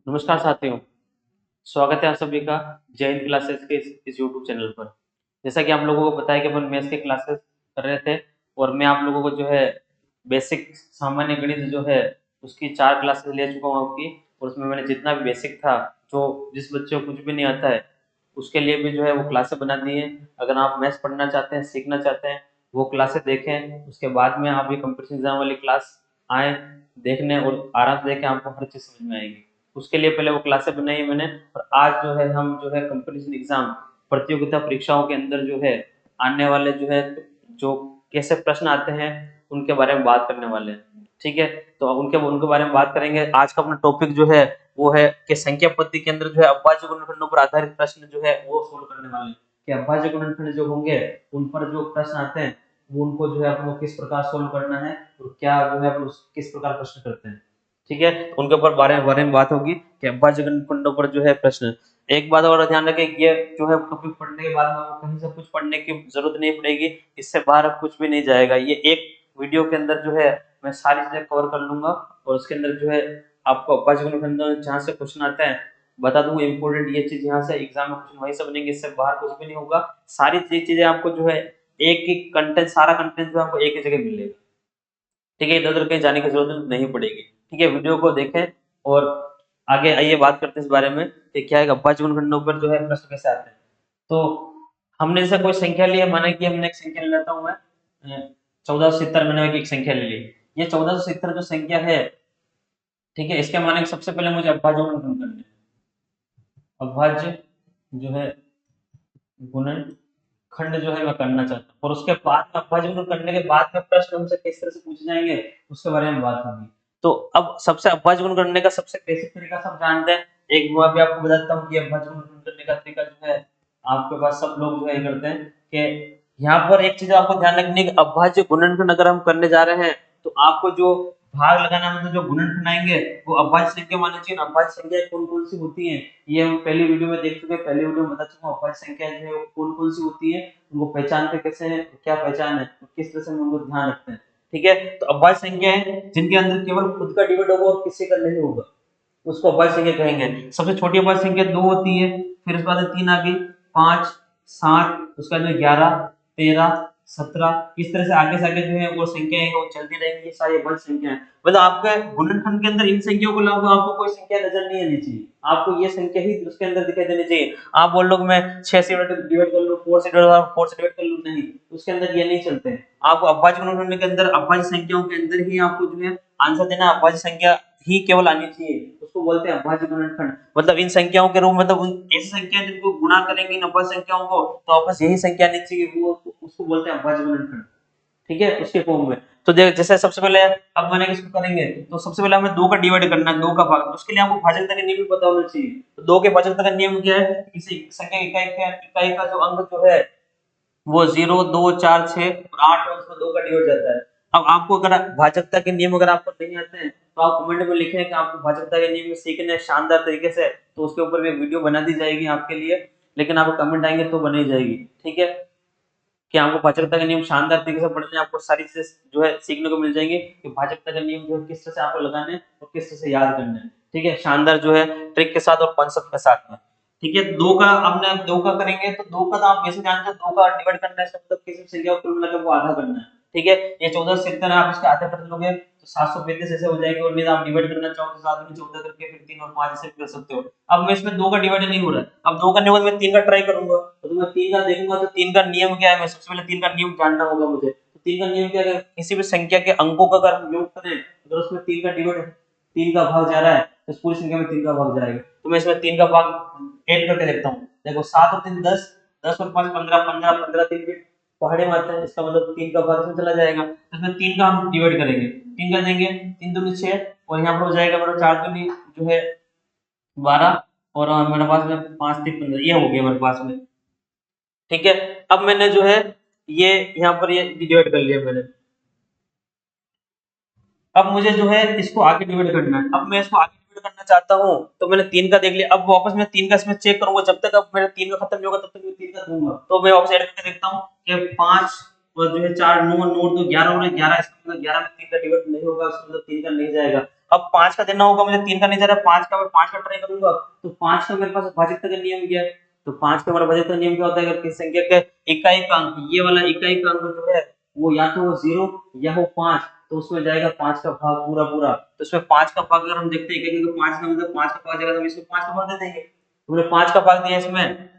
नमस्कार साथियों, स्वागत है आप सभी का जय हिंद क्लासेस के इस यूट्यूब चैनल पर। जैसा कि आप लोगों को पता है कि अपन मैथ्स के क्लासेस कर रहे थे और मैं आप लोगों को जो है बेसिक सामान्य गणित जो है उसकी 4 क्लासेस ले चुका हूँ आपकी। और उसमें मैंने जितना भी बेसिक था, जो जिस बच्चे को कुछ भी नहीं आता है उसके लिए भी जो है वो क्लासेस बना दी है। अगर आप मैथ्स पढ़ना चाहते हैं, सीखना चाहते हैं, वो क्लासेस देखें। उसके बाद में आप ये कंपटीशन एग्जाम वाली क्लास आए देखने और आराम से देखें, आपको हर चीज़ समझ में आएगी। उसके लिए पहले वो क्लासेस बनाई है मैंने। और आज जो है हम जो है कंपटीशन एग्जाम प्रतियोगिता परीक्षाओं के अंदर जो है आने वाले जो है जो कैसे प्रश्न आते हैं उनके बारे में बात करने वाले हैं। ठीक है, तो अब उनके उनके बारे में बात करेंगे। आज का अपना टॉपिक जो है वो है कि संख्या पद्धति के अंदर जो है अविभाज्य गुणनखंडों पर आधारित प्रश्न जो है वो सोल्व करने वाले हैं। कि अविभाज्य गुणनखंड जो होंगे उन पर जो प्रश्न आते हैं वो उनको जो है आपको किस प्रकार सोल्व करना है और क्या जो है अपन किस प्रकार प्रश्न करते हैं। ठीक है, उनके ऊपर बारे में बात होगी कि अविभाज्य गुणनखंडों पर जो है प्रश्न। एक बात और ध्यान रखें, ये जो है टॉपिक पढ़ने के बाद में आपको कहीं से कुछ पढ़ने की जरूरत नहीं पड़ेगी। इससे बाहर कुछ भी नहीं जाएगा। ये एक वीडियो के अंदर जो है मैं सारी चीजें कवर कर लूंगा और उसके अंदर जो है आपको अविभाज्य गुणनखंडों जहाँ से क्वेश्चन आता है बता दूंगा। इंपॉर्टेंट ये चीज यहाँ से एग्जाम में क्वेश्चन वहीं से बनेंगे, इससे बाहर कुछ भी नहीं होगा। सारी चीजें आपको जो है एक ही कंटेंट, सारा कंटेंट जो आपको एक ही जगह मिलेगा। ठीक है, इधर उधर कहीं जाने की जरूरत नहीं पड़ेगी। ठीक है, वीडियो को देखें और आगे आइए बात करते हैं इस बारे में कि क्या है अविभाज्य गुणनखंडों पर जो है प्रश्न कैसे आते हैं। तो हमने जैसे कोई संख्या ली है, माना कि हमने एक संख्या ले लेता हूँ मैं 1470, मैंने एक संख्या ले ली। ये 1470 जो संख्या है, ठीक है, इसके माने सबसे पहले मुझे अविभाज्य गुणनखंड करना है। अविभाज्य जो है गुणनखंड जो है मैं करना चाहता हूँ और उसके बाद में अविभाज्य गुणनखंड करने के बाद में प्रश्न हमसे किस तरह से पूछे जाएंगे उसके बारे में बात होगी। तो अब सबसे अविभाज्य गुणन करने का सबसे बेसिक तरीका सब जानते हैं। एक वो अभी आपको बताता हूँ कि अविभाज्य गुणन करने का तरीका जो है आपके पास सब लोग जो है करते हैं कि यहाँ पर एक चीज आपको ध्यान रखनी है कि अविभाज्य गुणनखंड अगर हम करने जा रहे हैं तो आपको जो भाग लगाना, मतलब जो गुणनखंड आएंगे वो अविभाज्य संख्या माननी चाहिए। अविभाज्य संख्या कौन कौन सी होती है ये हम पहली वीडियो में देख चुके हैं। पहली वीडियो में बता चुका हूँ अविभाज्य संख्या जो है वो कौन कौन सी होती है, उनको पहचानते कैसे है, क्या पहचान है, किस तरह से हम उनको ध्यान रखते हैं। ठीक है, तो अविभाज्य संख्या है जिनके अंदर केवल खुद का डिवाइड होगा और किसी का नहीं होगा, उसको अविभाज्य संख्या कहेंगे। सबसे छोटी अविभाज्य संख्या 2 होती है, फिर उसके बाद 3 आ गई, 5, 7, उसके बाद में 11, 13, 17, इस तरह से आगे जो है वो संख्याएं वो चलती रहेंगी। ये सारी अविभाज्य संख्या है। मतलब आपके गुणनखंड के अंदर इन संख्याओं के अलावा आपको कोई संख्या नजर नहीं आनी चाहिए, आपको ये संख्या ही उसके अंदर दिखाई देनी चाहिए। आप बोल लो मैं 6 से डिवाइड कर लूं, 4 से डिवाइड कर लूं, नहीं, उसके अंदर ये नहीं चलते हैं। आपको अविभाज्य गुणनखंड के अंदर अविभाज्य संख्याओं के अंदर ही आपको जो है आंसर देना, अविभाज्य संख्या ही केवल आनी चाहिए, उसको बोलते हैं अविभाज्य गुणनखंड। मतलब इन संख्याओं के रूप, मतलब ऐसी संख्या जिनको गुणा करेंगे इन अविभाज्य संख्याओं को तो आपस यही संख्या आनी चाहिए, वो उसको बोलते हैं अविभाज्य गुणनखंड। ठीक है, उसके फॉर्म में। तो जैसे सबसे पहले अब मैंने इसको करेंगे तो सबसे पहले हमें 2 का डिवाइड करना है, 2 का भाग, तो उसके लिए आपको भाजकता का नियम पता होना चाहिए। तो 2 के भाजकता का नियम क्या है, किसी संख्या इकाई का जो अंक जो है वो 0, 2, 4, 6 और 8 और उसमें 2 का डिवाइड जाता है। अब आपको अगर भाजकता के नियम अगर आपको नहीं आते हैं तो आप कमेंट में लिखें कि आपको भाजकता के नियम सीखने शानदार तरीके से, तो उसके ऊपर भी एक वीडियो बना दी जाएगी आपके लिए। लेकिन आपको कमेंट आएंगे तो बनाई जाएगी। ठीक है, कि आपको भाजकता का नियम शानदार तरीके से पढ़ने, आपको सारी चीजें जो है सीखने को मिल जाएंगे कि भाजकता का नियम जो है किस तरह से आपको लगाने हैं और किस तरह से याद करना है। ठीक है, शानदार जो है ट्रिक के साथ और कॉन्सेप्ट के साथ में। ठीक है, 2 का हमने 2 का करेंगे तो 2 का तो आप वैसे जानते हो, 2 का डिवाइड करना है इसका मतलब किसी संख्या को कुल मिलाकर वो आधा करना है। ठीक है, ये 1470 है, आप इसके आधे कर लोगे तो 735 ऐसे हो जाएंगे। और नहीं आप डिवाइड करना चाहो तो 7 में 14 करके फिर 3 और 5 ऐसे कर सकते हो। अब मैं इसमें 2 का डिवाइड नहीं हो रहा है, अब 2 करने के बाद मैं 3 का ट्राई करूंगा तो मैं 3 का देखूंगा तो 3 का नियम क्या है, मैं सबसे पहले 3 का नियम जानना होगा मुझे। तो 3 का नियम क्या है, किसी भी संख्या के अंकों का अगर हम योग करें अगर उसमें 3 का डिवाइड 3 का भाग जा रहा है तो पूरी संख्या में 3 का भाग जाएगा। तो मैं इसमें 3 का भाग ऐड करके देखता हूँ। देखो 7 और 3 10, 10 और 5 15, 15 15 3 फिर पहाड़े मारते हैं, इसका मतलब 3 का भाग इसमें चला जाएगा। तो इसमें 3 का हम डिवाइड करेंगे, 3 का देंगे, 3 दूनी 6 और यहाँ पर हो जाएगा मेरा 4 दूनी जो है 12 और मेरे पास में 5 3 15, ये हो गया मेरे पास में। ठीक है, अब मैंने जो है ये यहाँ पर ये डिवाइड कर लिया मैंने। अब मुझे जो है इसको आगे डिवाइड करना है। अब मैं इसको आगे डिवाइड करना चाहता हूँ तो मैंने 3 का देख लिया। अब वापस मैं 3 का इसमें चेक करूंगा, जब तक अब मेरा 3 का खत्म नहीं होगा तब तक मैं 3 का दूंगा। तो मैं वापस ऐड करके देखता हूँ कि 5 और जो है 4 9 9 2 11 और 11, इसका मतलब 11 में 3 का डिवाइड नहीं होगा, उसका मतलब 3 का नहीं जाएगा। अब 5 का देना होगा मुझे, 3 का नहीं जा रहा, 5 का मैं 5 का ट्राई करूंगा, तो 5 का मेरे पास भाज्यता का नियम क्या है, तो 5 का हमारा भाज्यता का नियम क्या होता है, अगर किसी संख्या का इकाई का अंक, ये वाला इकाई का अंक जो है वो या तो 0 या हो 5, तो उसमें जाएगा 5 का भाग पूरा पूरा। तो इसमें 5 का भाग अगर हम देखते हैं कि 5 का मतलब 5 का भाग जाएगा, तो हम इसमें 5 का भाग दे देंगे। तुमने 5 का भाग दिया इसमें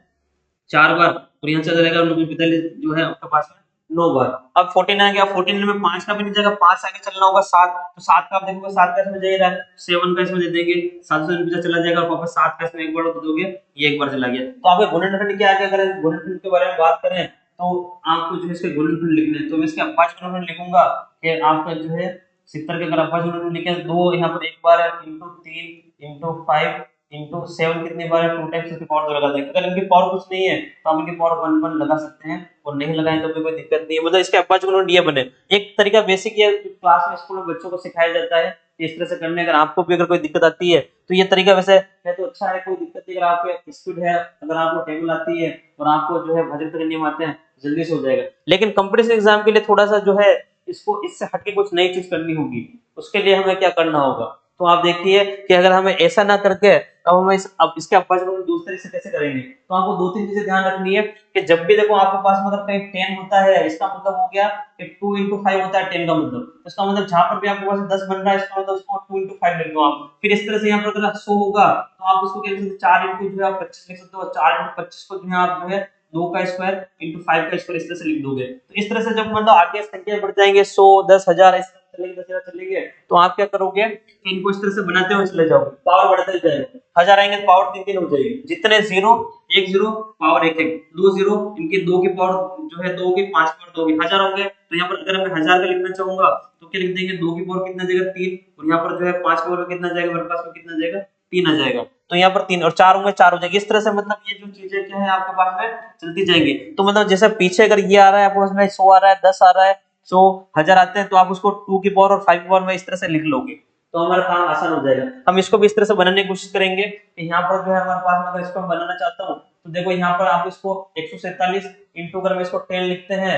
4 बार, और यहाँ चला जाएगा 45 जो है आपके पास में 9 बार। अब 14 आ गया, 14 में 5 का भी नहीं जाएगा, 5 से आगे चलना होगा 7, तो 7 का आप देखोगे 7 का इसमें दे रहा है, 7 का इसमें दे देंगे, 7 से पीछे चला जाएगा, वापस 7 का इसमें एक बार दे दोगे, ये एक बार चला गया। तो आपके गुणनखंड क्या आ गया, अगर गुणनखंड के बारे में बात करें तो आपको जो है इसके गुणनखंड लिखने हैं, तो मैं इसके अविभाज्य गुणनखंड लिखूंगा कि आपका जो है 70 के अगर अविभाज्य गुणनखंड लिखे, 2 यहाँ पर एक बार है, इंटू 3 इंटू 5 इंटू 7 कितनी बार है, 2 टाइम्स इसकी पावर 2 लगा देंगे। अगर इनकी पावर कुछ नहीं है तो हम इनकी पावर 1 1 लगा सकते हैं, और नहीं लगाएं तो भी कोई दिक्कत नहीं है, मतलब इसके अविभाज्य गुणनखंड ये बने। एक तरीका बेसिक है, क्लास में स्कूल में बच्चों को सिखाया जाता है इस तरह से करने। अगर आपको भी अगर कोई दिक्कत आती है तो ये तरीका वैसे है तो अच्छा है, कोई दिक्कत नहीं। अगर आपके स्पीड है, अगर आपको टेबल आती है और आपको जो है भाज्यता के नियम आते हैं, जल्दी से हो जाएगा। लेकिन कंपटीशन एग्जाम के लिए थोड़ा सा जो है इसको इससे हटके कुछ नई चीज करनी होगी, उसके लिए हमें क्या करना होगा, तो आप देखिए कि अगर हमें ऐसा ना करके अब हमें अब इसके अविभाज्य गुणनखंड दूसरे से कैसे करेंगे, तो आपको दो तीन चीजें ध्यान रखनी है कि जब भी देखो आपके पास में अगर कहीं 10 होता है, इसका मतलब हो गया कि 2 into 5 होता है 10 का मतलब, तो इसका मतलब जहां पर भी आपके पास 10 बन रहा है, इसका मतलब उसको 2 into 5 लिख दो आप। फिर इस तरह से यहाँ पर अगर 100 होगा तो आप उसको क्या लिख सकते, 4 into जो है आप 25 लिख सकते हो, 4 into 25 को जो है आप जो है 2 का स्क्वायर into 5 का स्क्वायर इस तरह से लिख दोगे। तो इस तरह से जब मतलब आगे संख्या बढ़ जाएंगे 100 10,000 इस तरह चलेंगे, 10,000 चलेंगे, तो आप क्या करोगे कि इनको इस तरह से बनाते हुए चले जाओ, पावर बढ़ते जाएगा, 1000 आएंगे तो पावर 3 3 हो जाएगी, जितने जीरो एक जीरो पावर एक एक, दो जीरो इनके 2 की पावर जो है 2 की 5 पावर 2 की 1000 हो गए। तो यहाँ पर अगर मैं 1000 का लिखना चाहूंगा तो क्या लिख देंगे, 2 की पावर कितना जाएगा 3, और यहाँ पर जो है 5 की पावर कितना जाएगा, मेरे पास में कितना जाएगा 3 आ जाएगा। तो यहाँ पर 3 और 4 होंगे 4 हो जाएगी। इस तरह से मतलब ये जो चीजें क्या है आपके पास में चलती जाएंगी। तो मतलब जैसे पीछे अगर ये आ रहा है आपके पास में 100 आ रहा है, 10 आ रहा है, 100 1000 आते हैं, तो आप उसको 2 की पावर और 5 की पावर में इस तरह से लिख लोगे, तो हमारा काम आसान हो जाएगा। हम इसको भी इस तरह से बनाने की कोशिश करेंगे कि यहाँ पर जो है हमारे पास में अगर इसको बनाना चाहता हूँ तो देखो यहाँ पर आप इसको 147 इंटू अगर मैं इसको 10 लिखते हैं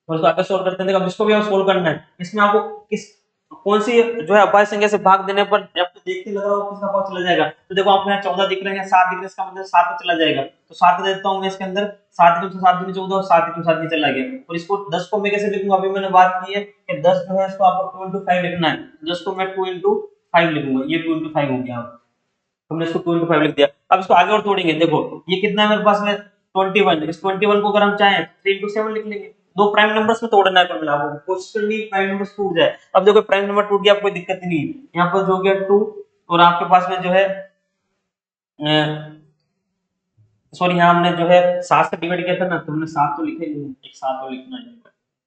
और इसको आगे सोल्व करते हैं, देखो इसको भी आप सोल्व करना है। इसमें आपको किस कौन सी जो है अभाज्य संख्या से भाग देने पर आपको देखते लग रहा हो किसका पावर चला जाएगा, तो देखो आपको यहाँ 14 दिख रहे हैं, 7 दिख रहे हैं, इसका मतलब 7 चला जाएगा, तो 7 देता हूँ मैं इसके अंदर, 7 के 7 दूनी 14 और 7 के 7 चला गया। और इसको 10 को मैं कैसे लिखूंगा, अभी मैंने बात की है कि 10 जो है इसको आपको 2 into 5 लिखना है, 10 को मैं 2 into 5 लिखूंगा, ये 2 into 5 हो गया। हमने इसको 2 into 5 लिख दिया। अब इसको आगे और तोड़ेंगे, देखो ये कितना है मेरे पास में 21, इस 21 को अगर हम चाहें 3 into 7 लिख लेंगे। दो प्राइम नंबर्स में तोड़ना है, पर आपको कोशिश करनी है प्राइम नंबर्स टूट जाए। अब देखो प्राइम नंबर टूट गया, कोई दिक्कत नहीं है, यहाँ पर जो हो गया 2, और आपके पास में जो है सॉरी यहाँ हमने जो है 7 से डिवाइड किया था ना, तो हमने 7 तो लिखे नहीं, एक 7 तो लिखना है,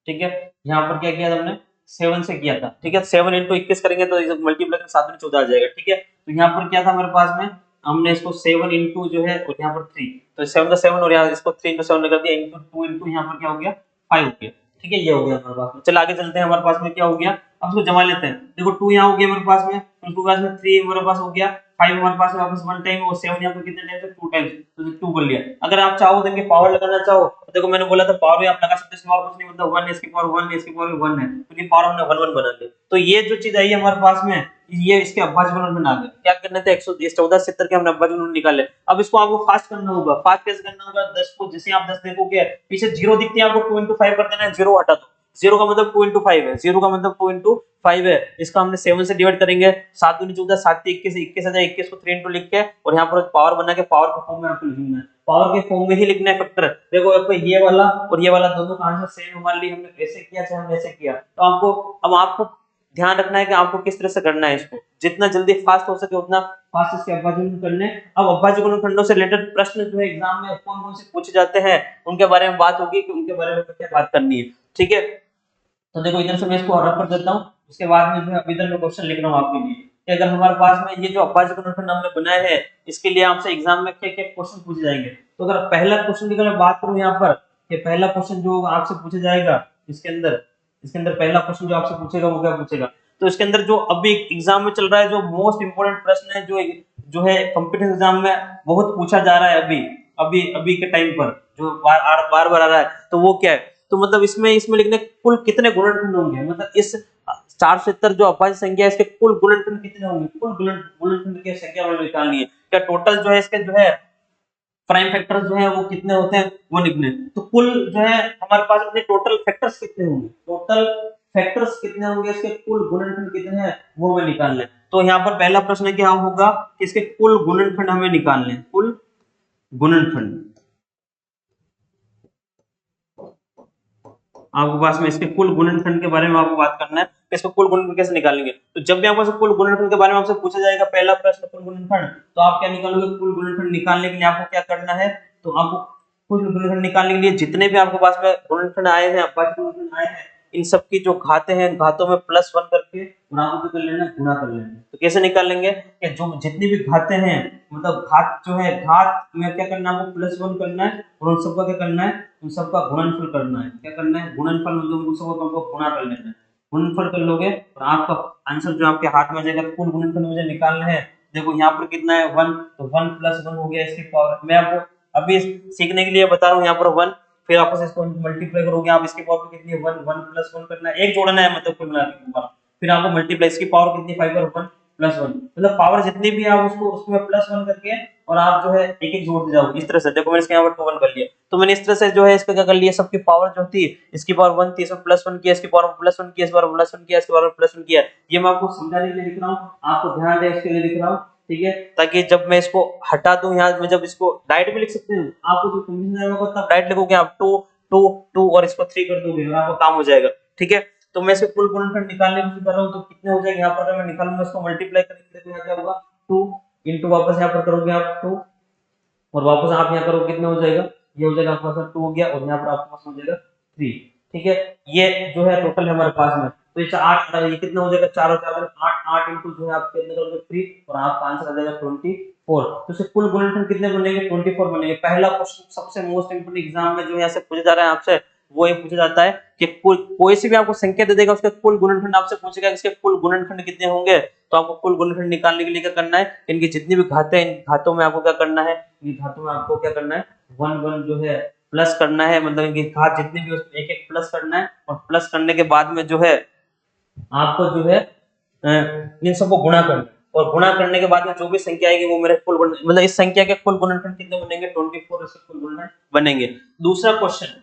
ठीक है। यहाँ पर क्या किया था हमने 7 से किया था, ठीक है। 7 into 21 करेंगे तो मल्टीप्लाई 7 में 14 आ जाएगा, ठीक है। तो यहाँ पर क्या था मेरे पास में, हमने इसको 7 into जो है और यहाँ पर 3, तो 7 का 7 और यहाँ इसको 3 into 7 कर दिया, into 2 into यहाँ पर क्या हो गया 5 हो गया, ठीक है। ये हो गया हमारे पास में। चल आगे चलते हैं, हमारे पास में क्या हो गया, अब इसको जमा लेते हैं। देखो 2 यहाँ हो गया मेरे पास में, उसके पास में 3 हमारे पास हो गया, 5 हमारे पास में वापस 1 टाइम, और 7 यहाँ पर कितने टाइम से 2 टाइम्स, तो 2 कर लिया। अगर आप चाहो तो इनके पावर लगाना चाहो तो देखो मैंने बोला था पावर भी आप लगा सकते हो, इसमें और कुछ नहीं, मतलब 1 है इसकी पावर 1 है, इसकी पावर 1 है, तो ये पावर हमने 1 1 बना दी। तो ये जो चीज आई है हमारे पास में, ये इसके अविभाज्य गुणनखंड आ गए। क्या करने थे 114 70 के हमने अविभाज्य गुणनखंड निकाले। अब इसको आपको फास्ट करना होगा। फास्ट कैसे करना होगा, 10 को जैसे आप 10 देखोगे पीछे 0 दिखती है, आपको 2 into 5 कर देना है, 0 हटा दो। 0 का मतलब 2 into 5 है, 0 का मतलब 2 into 5 है। इसका हमने 7 से डिवाइड करेंगे, 7 दूनी 14, 7 से 21, 21 आ जाए, 21 को 3 into लिख के और यहाँ पर पावर बना के पावर के फॉर्म में आपको लिखना है, पावर के फॉर्म में ही लिखना है फैक्टर। देखो आपको ये वाला और ये वाला दोनों का आंसर सेम हमारे लिए, हमने ऐसे किया चाहे हमने ऐसे किया। तो आपको अब आपको ध्यान रखना है कि आपको किस तरह से करना है इसको, जितना जल्दी फास्ट हो सके उतना फास्ट इसके अविभाज्य गुणनखंड करने। अब अविभाज्य गुणनखंडों से रिलेटेड प्रश्न जो है एग्जाम में कौन कौन से पूछे जाते हैं उनके बारे में बात होगी कि उनके बारे में क्या बात करनी है, ठीक है। तो देखो इधर से मैं इसको रब कर देता हूँ, उसके बाद में जो है इधर मैं क्वेश्चन लिख रहा हूँ आपके लिए कि अगर हमारे पास में ये जो अविभाज्य गुणनखंड हमने बनाए हैं इसके लिए आपसे एग्जाम में क्या क्या क्वेश्चन पूछे जाएंगे। तो अगर पहला क्वेश्चन की अगर बात करूँ यहाँ पर कि पहला क्वेश्चन जो आपसे पूछा जाएगा इसके अंदर पहला क्वेश्चन जो आपसे पूछेगा वो क्या पूछेगा, तो इसके अंदर जो अभी एग्जाम में चल रहा है जो मोस्ट इंपोर्टेंट प्रश्न है जो है कॉम्पिटिटिव एग्जाम में बहुत पूछा जा रहा है अभी अभी अभी के टाइम पर जो बार बार आ रहा है, तो वो क्या है, तो मतलब इसमें इसमें लिखने कुल कितने गुणनखंड होंगे, मतलब इस 470 जो अभाज्य संख्या है इसके कुल गुणनखंड कितने होंगे, कुल गुणनखंड की संख्या हमें निकालनी है। क्या टोटल जो है इसके जो है प्राइम फैक्टर्स जो है वो कितने होते हैं वो निकले, तो कुल जो है हमारे पास अपने टोटल फैक्टर्स कितने होंगे, टोटल फैक्टर्स कितने होंगे, इसके कुल गुणनखंड कितने हैं वो हमें निकालना है। तो यहाँ पर पहला प्रश्न क्या होगा कि इसके कुल गुणनखंड हमें निकालने हैं, कुल गुणनखंड आपके पास में इसके कुल गुणनखंड के बारे में आपको बात करना है कि इसको कुल गुणनखंड कैसे निकालेंगे। तो जब भी आपको कुल गुणनखंड के बारे में आपसे पूछा जाएगा पहला प्रश्न कुल गुणनखंड, तो आप क्या निकालोगे, कुल गुणनखंड निकालने के लिए आपको क्या करना है, तो आपको कुल गुणनखंड निकालने के लिए जितने भी आपके पास में गुणनखंड आए हैं, अभाज्य गुणनखंड आए हैं, इन सब की जो घातें हैं घातों में +1 करके गुणा कर लेना, गुणा कर लेना। तो कैसे निकालेंगे कि जो जितनी भी घातें हैं, मतलब घात जो है घात में क्या करना है आपको +1 करना है और उन सबका क्या करना है, उन सबका गुणनफल करना है। क्या करना है, गुणनफल मतलब उन सबको हमको गुणा कर लेना है। गुणनफल कर लोगे और आपका आंसर जो आपके हाथ में आ जाएगा। कुल गुणनफल मुझे निकालना है, देखो यहाँ पर कितना है 1, तो 1 + 1 हो गया इसकी पावर। मैं आपको अभी सीखने के लिए बता रहा हूँ, यहाँ पर 1 फिर आपस इसको मल्टीप्लाई करोगे आप, इसकी पावर कितनी है 1, 1 + 1 करना है, एक जोड़ना है मतलब कुल मिला के ऊपर, फिर आपको मल्टीप्लाई इसकी पावर कितनी 5 और 1 + 1, मतलब पावर जितनी भी है आप उसको उसमें +1 करके और आप जो है एक एक जोड़ते जाओ इस तरह से। देखो मैंने इसके यहाँ पर 2 1 कर लिया, तो मैंने इस तरह से जो है इसका क्या कर लिया, सबकी पावर जो थी इसकी पावर 1 थी, इसमें +1 किया, इसकी पावर +1 किया, इसकी पावर +1 किया, इसकी पावर +1 किया। ये मैं आपको समझाने के लिए लिख रहा हूँ, आपको ध्यान दे इसके लिए लिख रहा हूँ, ठीक है, ताकि जब मैं इसको हटा दूं यहाँ में, जब इसको डायरेक्ट भी लिख सकते हैं आपको जो कंफ्यूजन होगा तब डायरेक्ट लिखोगे आप 2 2 2 और इसको 3 कर दोगे और आपका काम हो जाएगा, ठीक है। तो मैं इसके कुल गुणनखंड निकालने की कोशिश कर रहा हूं, तो कितने हो जाएंगे, यहाँ पर अगर मैं निकालूंगा इसको मल्टीप्लाई करेंगे तो यहाँ क्या होगा 2 इंटू वापस यहाँ पर करोगे आप 2 और वापस आप यहाँ करोगे कितना हो जाएगा, ये हो जाएगा आपके पास 2 हो गया और यहाँ पर आपके पास हो जाएगा 3, ठीक है। ये जो है टोटल है हमारे पास में, तो ये 8 ये कितना हो जाएगा 4 और 4 8 8 इंटू जो है आपके अंदर करोगे 3 और आपका आंसर आ जाएगा 24। तो इससे कुल गुणनखंड कितने बनेंगे 24 बनेंगे। पहला क्वेश्चन सबसे मोस्ट इंपोर्टेंट एग्जाम में जो यहाँ से पूछा जा रहा है आपसे, वो ये पूछा जाता है कि कोई सी भी आपको संख्या दे देगा उसका कुल गुणनखंड आपसे पूछेगा इसके कुल गुणनखंड कितने होंगे। तो आपको कुल गुणनखंड निकालने के लिए क्या करना है, इनकी जितनी भी घातें हैं इन घातों में आपको क्या करना है, इन घातों में आपको क्या करना है 1 1 जो है प्लस करना है, मतलब इनकी घात जितनी भी उसमें एक एक प्लस करना है और प्लस करने के बाद में जो है आपको जो है इन सबको गुणा करना है और गुणा करने के बाद में जो भी संख्या आएगी वो मेरे कुल मतलब इस संख्या के कुल गुणनखंड कितने बनेंगे 24 इसके कुल गुणनखंड बनेंगे। दूसरा क्वेश्चन,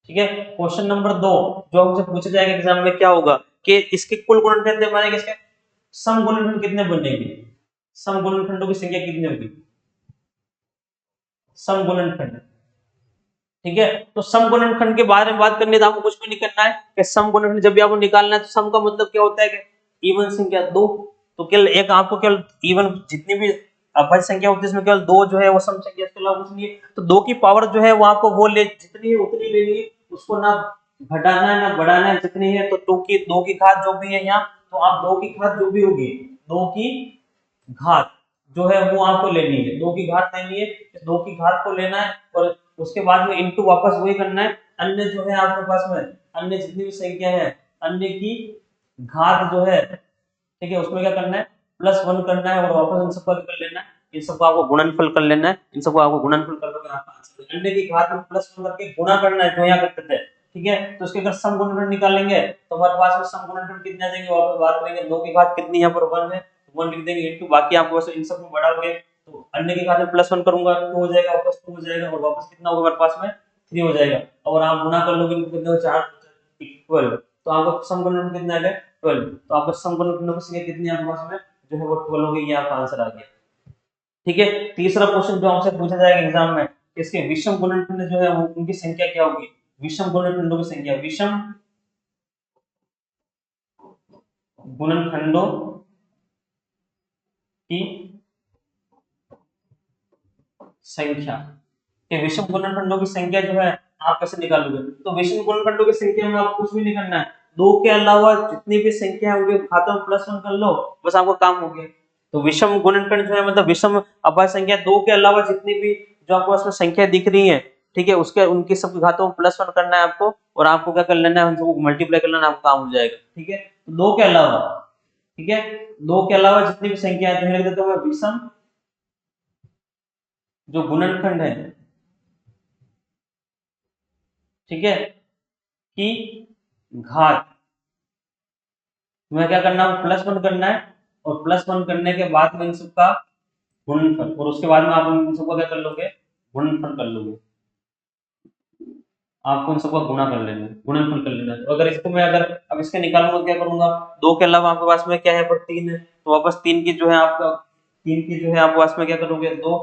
ठीक है, क्वेश्चन नंबर 2 जो हमसे पूछा जाएगा एग्जाम में क्या होगा कि इसके कुल गुणनखंड कितने बनेंगे, इसके सम गुणनखंड कितने बनेंगे, सम गुणनखंडों की संख्या कितनी होगी, सम गुणनखंड, ठीक है। तो सम गुणनखंड के बारे में बात करनी है तो आपको कुछ भी नहीं करना है कि सम गुणनखंड जब भी आपको निकालना है तो सम का मतलब क्या होता है कि इवन संख्या 2, तो केवल एक आपको केवल इवन जितनी भी अभाज्य संख्या होती है उसमें केवल 2 जो है वो सम संख्या, इसके अलावा कुछ नहीं है। तो 2 की पावर जो है वो आपको वो ले जितनी है उतनी लेनी है, उसको ना घटाना है ना बढ़ाना है, जितनी है तो 2 की घात जो भी है यहाँ, तो आप 2 की घात जो भी होगी 2 की घात जो है वो आपको लेनी है, 2 की घात लेनी है, 2 की घात को लेना है और उसके बाद में इनटू वापस वही करना है। अन्य जो है आपके पास में अन्य जितनी भी संख्या है अन्य की घात जो है, ठीक है, उसमें क्या करना है +1 करना है और वापस इन सबको कर लेना है, इन सबको आपको गुणनफल कर लेना है, इन सबको आपको गुणनफल कर दोगे आपका आंसर अन्य की घात में +1 करके गुणा करना है जो यहाँ करते थे, ठीक है। तो इसके अगर सम गुणनखंड निकालेंगे तो हमारे पास में सम गुणनखंड कितने आ जाएंगे, वापस बात करेंगे 2 की घात कितनी यहाँ पर 1 है, 1 लिख देंगे इनटू बाकी आपको वैसे इन सब में बढ़ाओगे तो अन्य की घात में +1 करूंगा 2 हो जाएगा, वापस 2 हो जाएगा और वापस कितना होगा हमारे पास में 3 हो जाएगा और आप गुणा कर लोगे इनको कितने 4 12, तो आपका सम गुणनखंड कितना आ गया 12। तो आपका सम गुणनखंड की संख्या कितनी है आपके पास में जो है वो 12 हो गई, ये आपका आंसर आ गया, ठीक है। तीसरा क्वेश्चन जो हमसे पूछा जाएगा एग्जाम में, इसके विषम गुणनखंड जो है वो उनकी संख्या क्या होगी, विषम गुणनखंडों की संख्या, विषम गुणनखंडों की संख्या, कि विषम गुणनखंडों की संख्या जो है आप कैसे निकालोगे। तो विषम गुणनखंडों की संख्या में आपको कुछ भी नहीं करना है, 2 के अलावा जितनी भी संख्या होंगी घातों में +1 कर लो बस आपका काम हो गया। तो विषम गुणनखंड जो है मतलब विषम अभाज्य संख्या 2 के अलावा जितनी भी जो आपको उसमें संख्या दिख रही है, ठीक है, उसके उनकी सब घातों में +1 करना है आपको और आपको क्या कर लेना है उनको मल्टीप्लाई कर लेना, आपका काम हो जाएगा, ठीक है। तो 2 के अलावा, ठीक है, 2 के अलावा जितनी भी संख्या है तो लिख देता हूं मैं विषम जो गुणनखंड है, ठीक है, की घात में क्या करना है, +1 करना है, और +1 करने के बाद में इन सबका गुणनफल, और उसके बाद में आप इन सबको क्या कर लोगे, गुणनफल कर लोगे, आपको इन सबका गुणा कर लेना है, गुणनफल कर लेना है। तो अगर इसको मैं अगर अब इसके निकालूंगा क्या करूंगा, 2 के अलावा आपके पास में क्या है, पर 3 है, तो वापस 3 की जो है आपका 3 की जो है आपके पास में क्या करोगे, 2,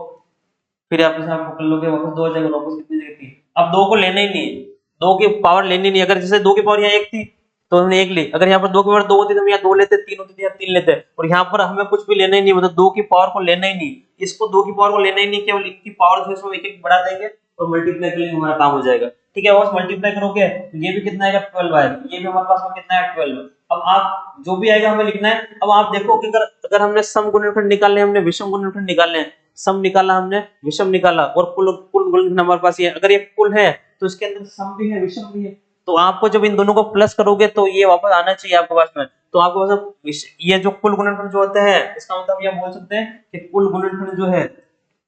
फिर आप इसे आप कर लोगे, वापस 2 हो जाएगा, वापस कितनी जगह 3। अब 2 को लेना ही नहीं है, 2 की पावर लेनी नहीं, अगर जैसे 2 की पावर यहाँ 1 थी तो हमने 1 ली, अगर यहाँ पर 2 की पावर 2 होती तो हम यहाँ 2 लेते, 3 होती तो यहाँ 3 लेते, और यहाँ पर हमें कुछ भी लेना ही नहीं, मतलब 2 की पावर को लेना ही नहीं, इसको 2 की पावर को लेना ही नहीं, केवल इनकी पावर जो है इसको एक-एक बढ़ा देंगे और मल्टीप्लाई करेंगे, हमारा काम हो जाएगा। ठीक है, बस मल्टीप्लाई करोगे तो ये भी कितना आएगा, 12 आएगा, ये भी हमारे पास में कितना है, 12। अब आप जो भी आएगा हमें लिखना है। अब आप देखो कि अगर अगर हमने सम गुणनखंड निकालने, हमने विषम गुणनखंड निकालने हैं, सम निकाला हमने, विषम निकाला, और कुल कुल गुणनखंड हमारे पास ये, अगर ये कुल है तो इसके अंदर सम भी है, विषम भी है, तो आपको जब इन दोनों को प्लस करोगे तो ये वापस आना चाहिए आपके पास में। तो आपके पास ये जो कुल गुणनखंड जो होते हैं, इसका मतलब ये बोल सकते हैं कि कुल गुणनखंड जो है,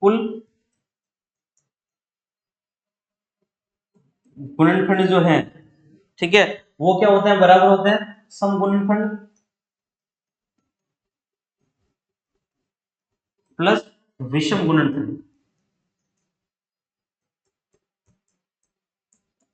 कुल गुणनखंड जो है, ठीक है, वो क्या होते हैं, बराबर होते हैं सम गुणनखंड प्लस विषम गुणनखंड।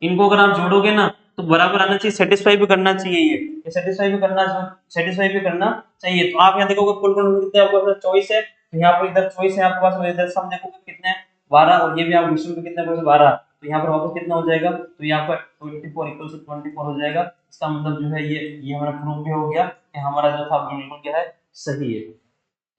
इनको अगर आप जोड़ोगे ना तो बराबर आना चाहिए, सेटिस्फाई भी करना चाहिए, ये सेटिस्फाई भी करना, सेटिस्फाई भी करना चाहिए। तो आप यहाँ देखोगे कुल गुणनखंड कितने, आपके पास 24 है, तो यहाँ पर इधर 24 है आपके पास में, इधर सम देखोगे कितने हैं, 12, और ये भी आप विषम में कितने, 12, तो यहाँ पर वापस कितना हो जाएगा, तो यहाँ पर 24 इक्वल टू 24 हो जाएगा। इसका मतलब जो है ये हमारा प्रूफ भी हो गया कि हमारा जो था बिल्कुल क्या है, सही है।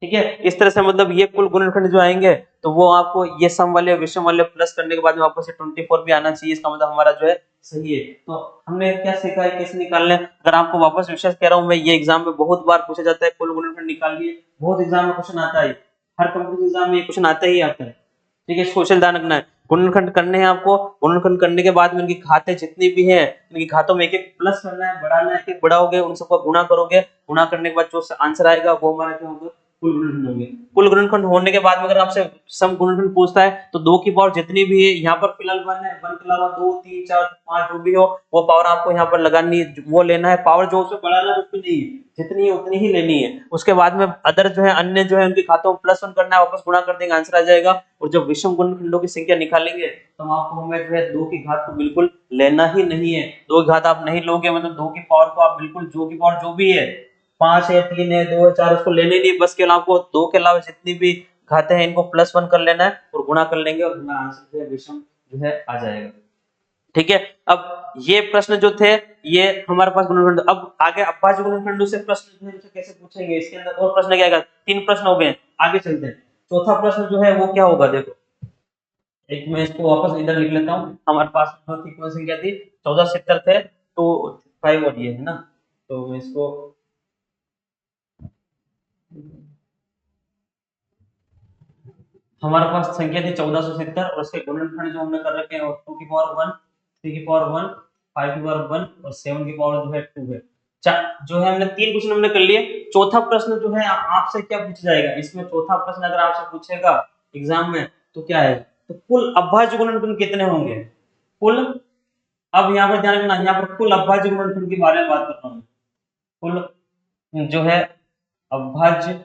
ठीक है, इस तरह से मतलब ये कुल गुणनखंड जो आएंगे तो वो आपको ये सम वाले विषम वाले प्लस करने के बाद में वापस 24 भी आना चाहिए, इसका मतलब हमारा जो है सही है। तो हमने क्या सीखा है, कैसे निकालना है। अगर आपको वापस विशेष कह रहा हूं मैं, ये एग्जाम में बहुत बार पूछा जाता है, कुल गुणनखंड निकालिए, बहुत एग्जाम में क्वेश्चन आता है, हर कंपनी एग्जाम में ये क्वेश्चन आता ही आता है। ठीक है, सोशल ध्यान रखना है, गुणनखंड करने हैं आपको, गुणनखंड करने के बाद में इनकी घातें जितनी भी है, इनकी घातों में एक एक प्लस करना है, बढ़ाना है, एक बढ़ाओगे, उन सबका गुणा करोगे, गुणा करने के बाद जो आंसर आएगा वो हमारा क्या होगा, कुल गुणनखंड होंगे। कुल गुणनखंड होने के बाद में अगर आपसे सम गुणनखंड पूछता है तो 2 की पावर जितनी भी है, यहाँ पर फिलहाल 1 है, 1 के अलावा 2 3 4 5 जो भी हो वो पावर आपको यहाँ पर लगानी है, वो लेना है, पावर जो उसमें बढ़ाना कुछ भी नहीं है, जितनी है उतनी ही लेनी है। उसके बाद में अदर जो है, अन्य जो है, उनके खातों में +1 करना है, वापस गुणा कर देंगे, आंसर आ जाएगा। और जब विषम गुणनखंडों की संख्या निकालेंगे तो आपको हमें जो है 2 की घात को बिल्कुल लेना ही नहीं है, 2 की घात आप नहीं लोगे, मतलब 2 की पावर को आप बिल्कुल, 2 की पावर जो भी है, 5 है, 3 है, 2 है, 4, उसको लेने नहीं, बस केवल आपको 2 के अलावा जितनी भी घातें हैं इनको +1 कर लेना है और गुणा कर लेंगे, और हमारा आंसर जो है विषम जो है आ जाएगा। ठीक है, अब ये प्रश्न जो थे ये हमारे पास गुणनखंड। अब आगे अभाज्य गुणनखंडों से प्रश्न जो है हमसे कैसे पूछेंगे, इसके अंदर और प्रश्न क्या आएगा, 3 प्रश्न हो गए, आगे चलते हैं। चौथा प्रश्न जो है वो क्या होगा, देखो, एक मैं इसको वापस इधर लिख लेता हूँ। हमारे पास कौन संख्या थी, 1470 थे, तो 5 और ये है ना, तो मैं इसको हमारे पास संख्या थी 1470, और उसके गुणनखंड जो हमने कर रखे हैं 2 की पावर 1, 3 की पावर 1, 5 की पावर 1 और 7 की पावर जो है 2 है। जो है हमने 3 क्वेश्चन हमने कर लिए। चौथा प्रश्न जो है आपसे क्या पूछा जाएगा, इसमें चौथा प्रश्न अगर आपसे पूछेगा एग्जाम में तो क्या है, तो कुल अभाज्य गुणनखंड कितने होंगे, कुल, अब यहाँ पर ध्यान रखना, यहाँ पर कुल अभाज्य गुणनखंड के बारे में बात कर रहा हूँ। कुल जो है अभाज्य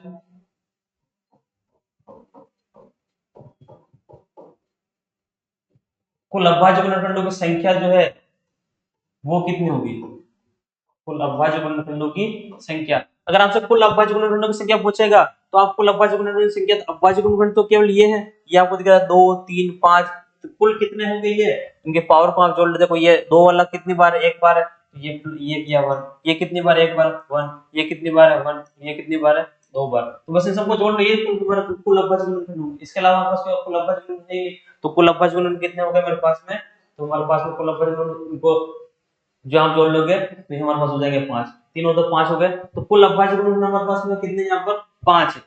कुल अभाज्य गुणनखंडों की संख्या जो है वो कितनी होगी, कुल अभाज्य गुणनखंडों की संख्या। अगर आपसे कुल अभाज्य गुणनखंडों की संख्या पूछेगा तो आप कुल अभाज्य गुणनखंडों की संख्या, अभाज्य गुणनखंड तो केवल ये है, ये आपको दिख रहा है 2 3 5, तो कुल कितने होंगे, ये इनके पावर को आप जोड़ ले, देखो ये 2 वाला कितनी बार एक बार है, ये किया 1, ये कितनी बार एक बार 1, ये कितनी बार है 1, ये कितनी बार है 2 बार, तो बस इन सबको जोड़ लो, ये कुल अभाज्य गुणनखंड होंगे। इसके अलावा आपके पास कुल अभाज्य गुणनखंड नहीं, तो कुल अभाज्य गुणनखंड कितने हो गए मेरे पास में, तो हमारे पास में कुल अभाज्य गुणनखंड को जो आप जोड़ लोगे तो हमारे पास हो जाएंगे 5, 3 और 2 5 हो गए, तो कुल अभाज्य गुणनखंड हमारे पास में कितने यहाँ पर 5 है।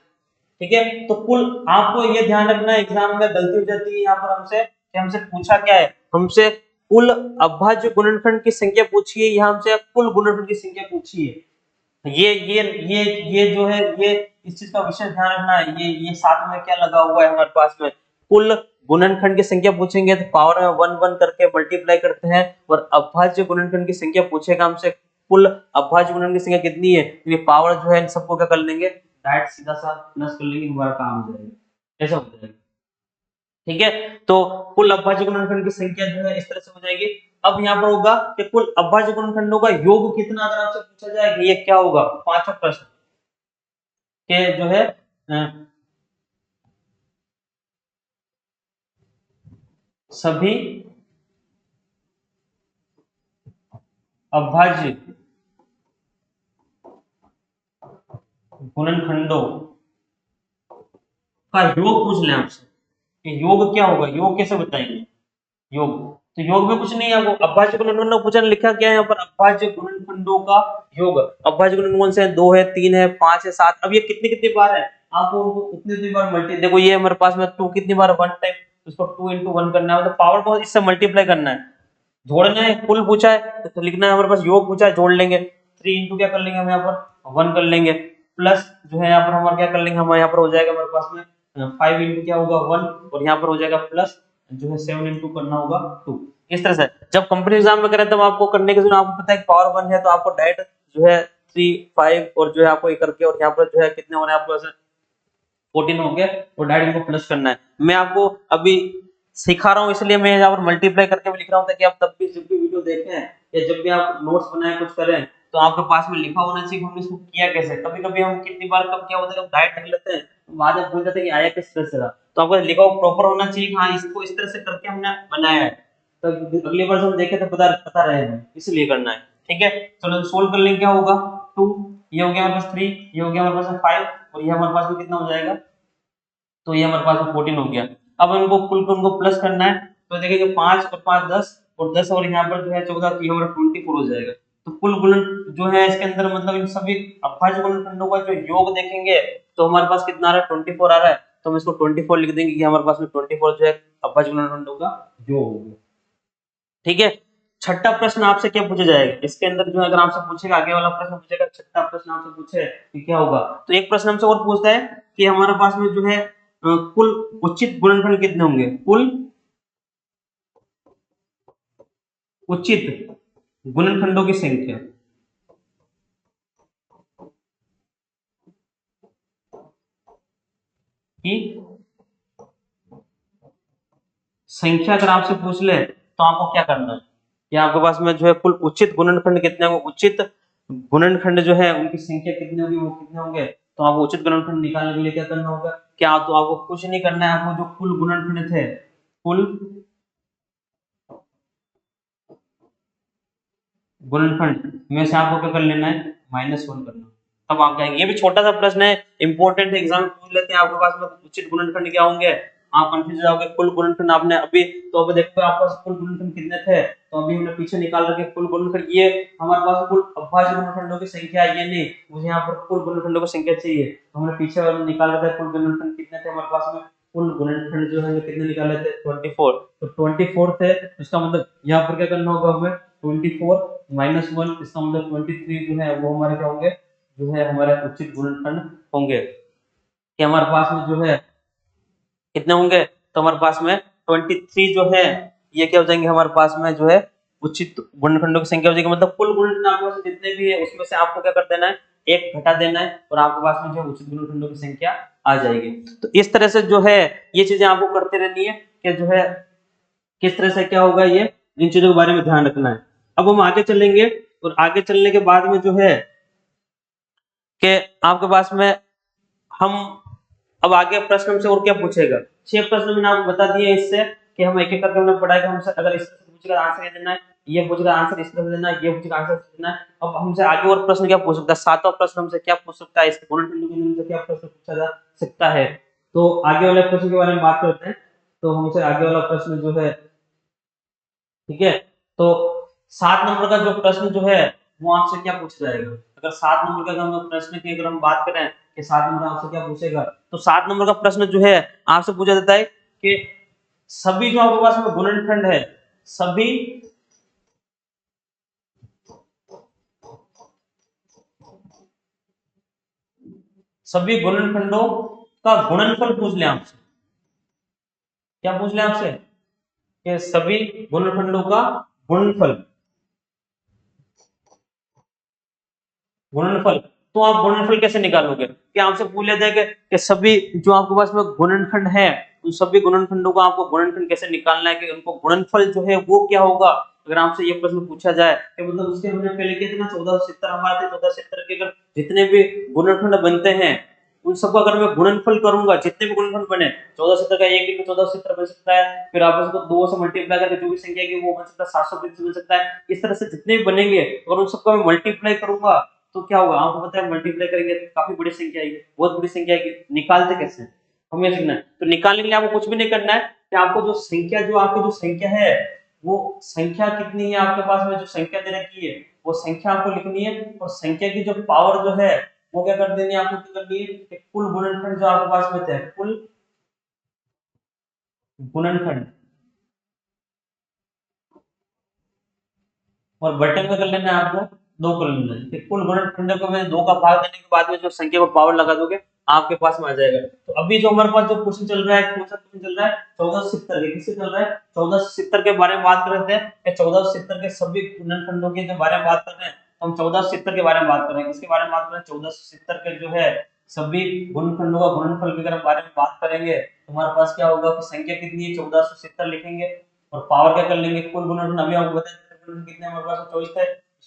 ठीक है, तो कुल आपको ये ध्यान रखना है, एग्जाम में गलती हो जाती है यहाँ पर हमसे, कि हमसे पूछा क्या है, हमसे कुल अभाज्य गुणनखंड की संख्या पूछी है, यहाँ हमसे कुल गुणनखंड की संख्या पूछी है। ये जो है, ये इस चीज का विशेष ध्यान रखना है, ये साथ में क्या लगा हुआ है हमारे पास में, कुल गुणनखंड की संख्या पूछेंगे तो पावर में 1 1 करके मल्टीप्लाई करते हैं, और अभाज्य गुणनखंड की संख्या पूछेगा हमसे कुल अभाज्य गुणनखंड की संख्या कितनी है, तो ये पावर जो है इन सबको क्या कर लेंगे, डायरेक्ट सीधा सा प्लस कर लेंगे, हमारा काम हो जाएगा, ऐसा हो जाएगा। ठीक है, तो कुल अभाज्य गुणनखंड की संख्या जो है इस तरह से हो जाएगी। अब यहाँ पर होगा कि कुल अभाज्य गुणनखंडों का योग कितना, अगर आपसे पूछा जाए कि ये क्या होगा, पांचवा प्रश्न के जो है सभी अभाज्य गुणनखंडों का योग पूछ लें आपसे कि योग क्या होगा, योग कैसे बताएंगे, योग, तो योग में कुछ नहीं है, वो अभाज्य गुणनखंडों पूछा, लिखा क्या है यहाँ पर, अभाज्य गुणनखंडों का योग। अभाज्य गुणनखंड कौन से हैं, 2 है, 3 है, 5 है, 7। अब ये कितनी कितनी बार है, आपको उनको कितनी बार मल्टी, देखो ये हमारे पास में 2 कितनी बार, 1 टाइम, उसको 2 into 1 करना है, मतलब पावर को इससे मल्टीप्लाई करना है, जोड़ना है, कुल पूछा है तो लिखना है, हमारे पास योग पूछा है, जोड़ लेंगे, 3 इंटू क्या कर लेंगे हम यहाँ पर 1 कर लेंगे, प्लस जो है यहाँ पर हमारा क्या कर लेंगे, हमारे यहाँ पर हो जाएगा हमारे पास में 5 इंटू क्या होगा 1, और यहाँ पर हो जाएगा प्लस जो है 7 इंटू करना होगा 2। इस तरह से जब कंपनी एग्जाम में करें तब आपको करने के लिए आपको पता है पावर 1 है, तो आपको डायरेक्ट जो है 3 5 और जो है आपको ये करके, और यहाँ पर जो है कितने हो रहे हैं आपको 14 हो गया, और डायरेक्ट इनको प्लस करना है। मैं आपको अभी सिखा रहा हूँ, इसलिए मैं यहाँ पर मल्टीप्लाई करके भी लिख रहा हूँ, ताकि आप तब भी जब भी वीडियो देखें या जब भी आप नोट्स बनाए कुछ करें तो आपके पास में लिखा होना चाहिए हमने इसको किया कैसे। कभी कभी हम कितनी बार कब क्या होता है, डायरेक्ट लिख लेते हैं, बाद में भूल जाते हैं कि आया किस तरह से था, तो आपको लिखा हुआ प्रॉपर होना चाहिए, हाँ इसको इस तरह से करके हमने बनाया है, तो अगली बार हम देखें तो पता पता रहे हमें, इसलिए करना है। ठीक है, चलो सोल्व कर लेंगे, क्या होगा 2, ये हो गया हमारे पास 3, ये हो गया हमारे पास 5, और ये हमारे पास में कितना हो जाएगा, तो ये हमारे पास में 14 हो गया। अब इनको कुल को उनको प्लस करना है, तो देखिए 5 और 5 10, और 10 और यहाँ पर जो है 14, तो ये हमारा 24 हो जाएगा। तो कुल गुणन जो है इसके अंदर, मतलब इन सभी अभाज्य गुणनखंडों का जो योग देखेंगे तो हमारे पास कितना आ रहा है, 24 आ रहा है, तो हम इसको 24 लिख देंगे कि हमारे पास में 24 जो है अभाज्य गुणनखंडों का योग हो गया। ठीक है, छठा प्रश्न आपसे क्या पूछा जाएगा इसके अंदर, जो अगर आपसे पूछेगा आगे वाला प्रश्न पूछेगा, छठा प्रश्न आपसे पूछे कि क्या होगा, तो एक प्रश्न हमसे और पूछता है कि हमारे पास में जो है कुल उचित गुणनखंड कितने होंगे, कुल उचित गुणनखंडों की संख्या की संख्या अगर आपसे पूछ ले तो आपको क्या करना है, कि आपके पास में जो है कुल उचित गुणनखंड कितने होंगे, उचित गुणनखंड जो है उनकी संख्या कितनी होगी, वो कितने होंगे, तो आपको उचित गुणनखंड निकालने के लिए क्या करना होगा, क्या तो आपको कुछ नहीं करना है, आपको जो कुल गुणनखंड थे, कुल गुणनखंड में से आपको क्या कर लेना है, -1 करना, तब आप कहेंगे, ये भी छोटा सा प्रश्न है, इंपॉर्टेंट है, एग्जाम पूछ लेते हैं आपके पास में उचित गुणनखंड क्या होंगे, आप कंफ्यूज हो जाओगे, कुल गुणनखंड आपने अभी, तो अभी देखो आपके पास कुल गुणनखंड कितने थे, तो अभी हमने पीछे निकाल रखे कुल गुणनखंड, ये हमारे पास कुल अभाज्य गुणनखंडों की संख्या, ये नहीं, मुझे यहाँ पर कुल गुणनखंडों की संख्या चाहिए, तो हमने पीछे वाले निकाल रखा है, कुल गुणनखंड कितने थे हमारे पास में, कुल गुणनखंड जो है कितने निकाले थे 24, तो 24 थे, इसका मतलब यहाँ पर क्या करना होगा हमें, 24 -1, इसका मतलब 23 जो है वो हमारे क्या होंगे, जो है हमारे उचित गुणनखंड होंगे, कि हमारे पास में जो है कितने होंगे, तो हमारे पास में 23 जो है ये क्या हो जाएंगे, हमारे पास में जो है उचित गुणनखंडों की संख्या हो जाएगी, मतलब कुल गुणनखंड आपके पास जितने भी है उसमें से आपको क्या कर देना है, एक घटा देना है, और आपके पास में जो है उचित गुणनखंडों की संख्या आ जाएगी। तो इस तरह से जो है ये चीजें आपको करते रहनी है, कि जो है किस तरह से क्या होगा, ये इन चीजों के बारे में ध्यान रखना है। अब हम आगे चलेंगे, और आगे चलने के बाद में जो है कि आपके पास में हम अब आगे प्रश्न हमसे और क्या पूछेगा, 6 प्रश्न मैंने आपको बता दिए इससे, कि हम एक एक करके हमने पढ़ा कि हमसे अगर इस तरह से पूछेगा आंसर ये देना है, ये पूछेगा आंसर इस तरह से देना है, ये पूछेगा आंसर देना है। अब हमसे आगे और प्रश्न क्या पूछ सकता है, सातवां प्रश्न हमसे क्या पूछ सकता है, इस गुणनखंड के अंदर क्या प्रश्न पूछा जा सकता है, तो आगे वाले प्रश्न के बारे में बात करते हैं। तो हमसे आगे वाला प्रश्न जो है, ठीक है, तो 7 नंबर का जो प्रश्न जो है वो आपसे क्या पूछा जाएगा, अगर 7 नंबर का हम प्रश्न की अगर हम बात करें कि 7 नंबर आपसे क्या पूछेगा, तो 7 नंबर का प्रश्न जो है आपसे पूछा जाता है कि सभी जो आपके पास में गुणनखंड है, सभी सभी गुणनखंडों का गुणनफल पूछ ले आपसे, क्या पूछ लिया आपसे कि सभी गुणनखंडों का गुणनफल, गुणनफल। तो आप गुणनफल कैसे निकालोगे? क्या आपसे पूछ लिया जाएगा कि सभी जो आपके पास में गुणनखंड है उन सभी गुणनखंडों का आपको गुणनखंड कैसे निकालना है, कि उनको गुणनफल जो है वो क्या होगा? अगर आपसे ये प्रश्न पूछा जाए तो मतलब उसके हमने पहले किया था ना 1470 हमारे थे, 1470 के अगर जितने भी गुणनखंड बनते हैं उन सबको अगर मैं गुणनफल करूंगा, जितने भी गुणनखंड बने 1470 का एक भी 1470 बन सकता है, फिर आप उसको 2 से मल्टीप्लाई करके जो भी संख्या है वो बन सकता है, 720 बन सकता है। इस तरह से जितने भी बनेंगे और उन सबको मैं मल्टीप्लाई करूंगा तो क्या होगा? आपको पता है मल्टीप्लाई करेंगे तो काफी बड़ी संख्या आएगी, बहुत बड़ी संख्या आएगी। निकालते कैसे हैं? हमें सीखना है। तो निकालने के लिए आपको कुछ भी नहीं करना है कि आपको जो संख्या, जो आपकी जो संख्या है वो संख्या कितनी है आपके पास में, जो संख्या दे रखी है वो संख्या आपको लिखनी है, और संख्या की जो पावर जो है वो क्या कर देनी है आपको? क्या करनी है कि कुल गुणनखंड जो आपके पास में थे, कुल गुणनखंड, और बटन में कर लेना है आपको 2 कर लेना है। फिर कुल गुणनखंड को मैं 2 का भाग देने के बाद में जो संख्या को पावर लगा दोगे आपके पास में आ जाएगा। तो अभी जो हमारे पास जो क्वेश्चन चल रहा है, कौन सा क्वेश्चन चल रहा है? 1470 के, किससे चल रहा है? 1470 के बारे में बात कर रहे थे कि 1470 के सभी गुणनखंडों के जो बारे में बात कर रहे हैं, तो हम 1470 के बारे में बात कर रहे हैं। किसके बारे में बात कर रहे हैं? 1470 के जो है सभी गुणनखंडों का गुणनफल के अगर हम बारे में बात करेंगे तो हमारे पास क्या होगा कि संख्या कितनी है 1470 लिखेंगे, और पावर क्या कर लेंगे कुल गुणनखंड। अभी आपको बताया कितने हमारे पास 24 थे,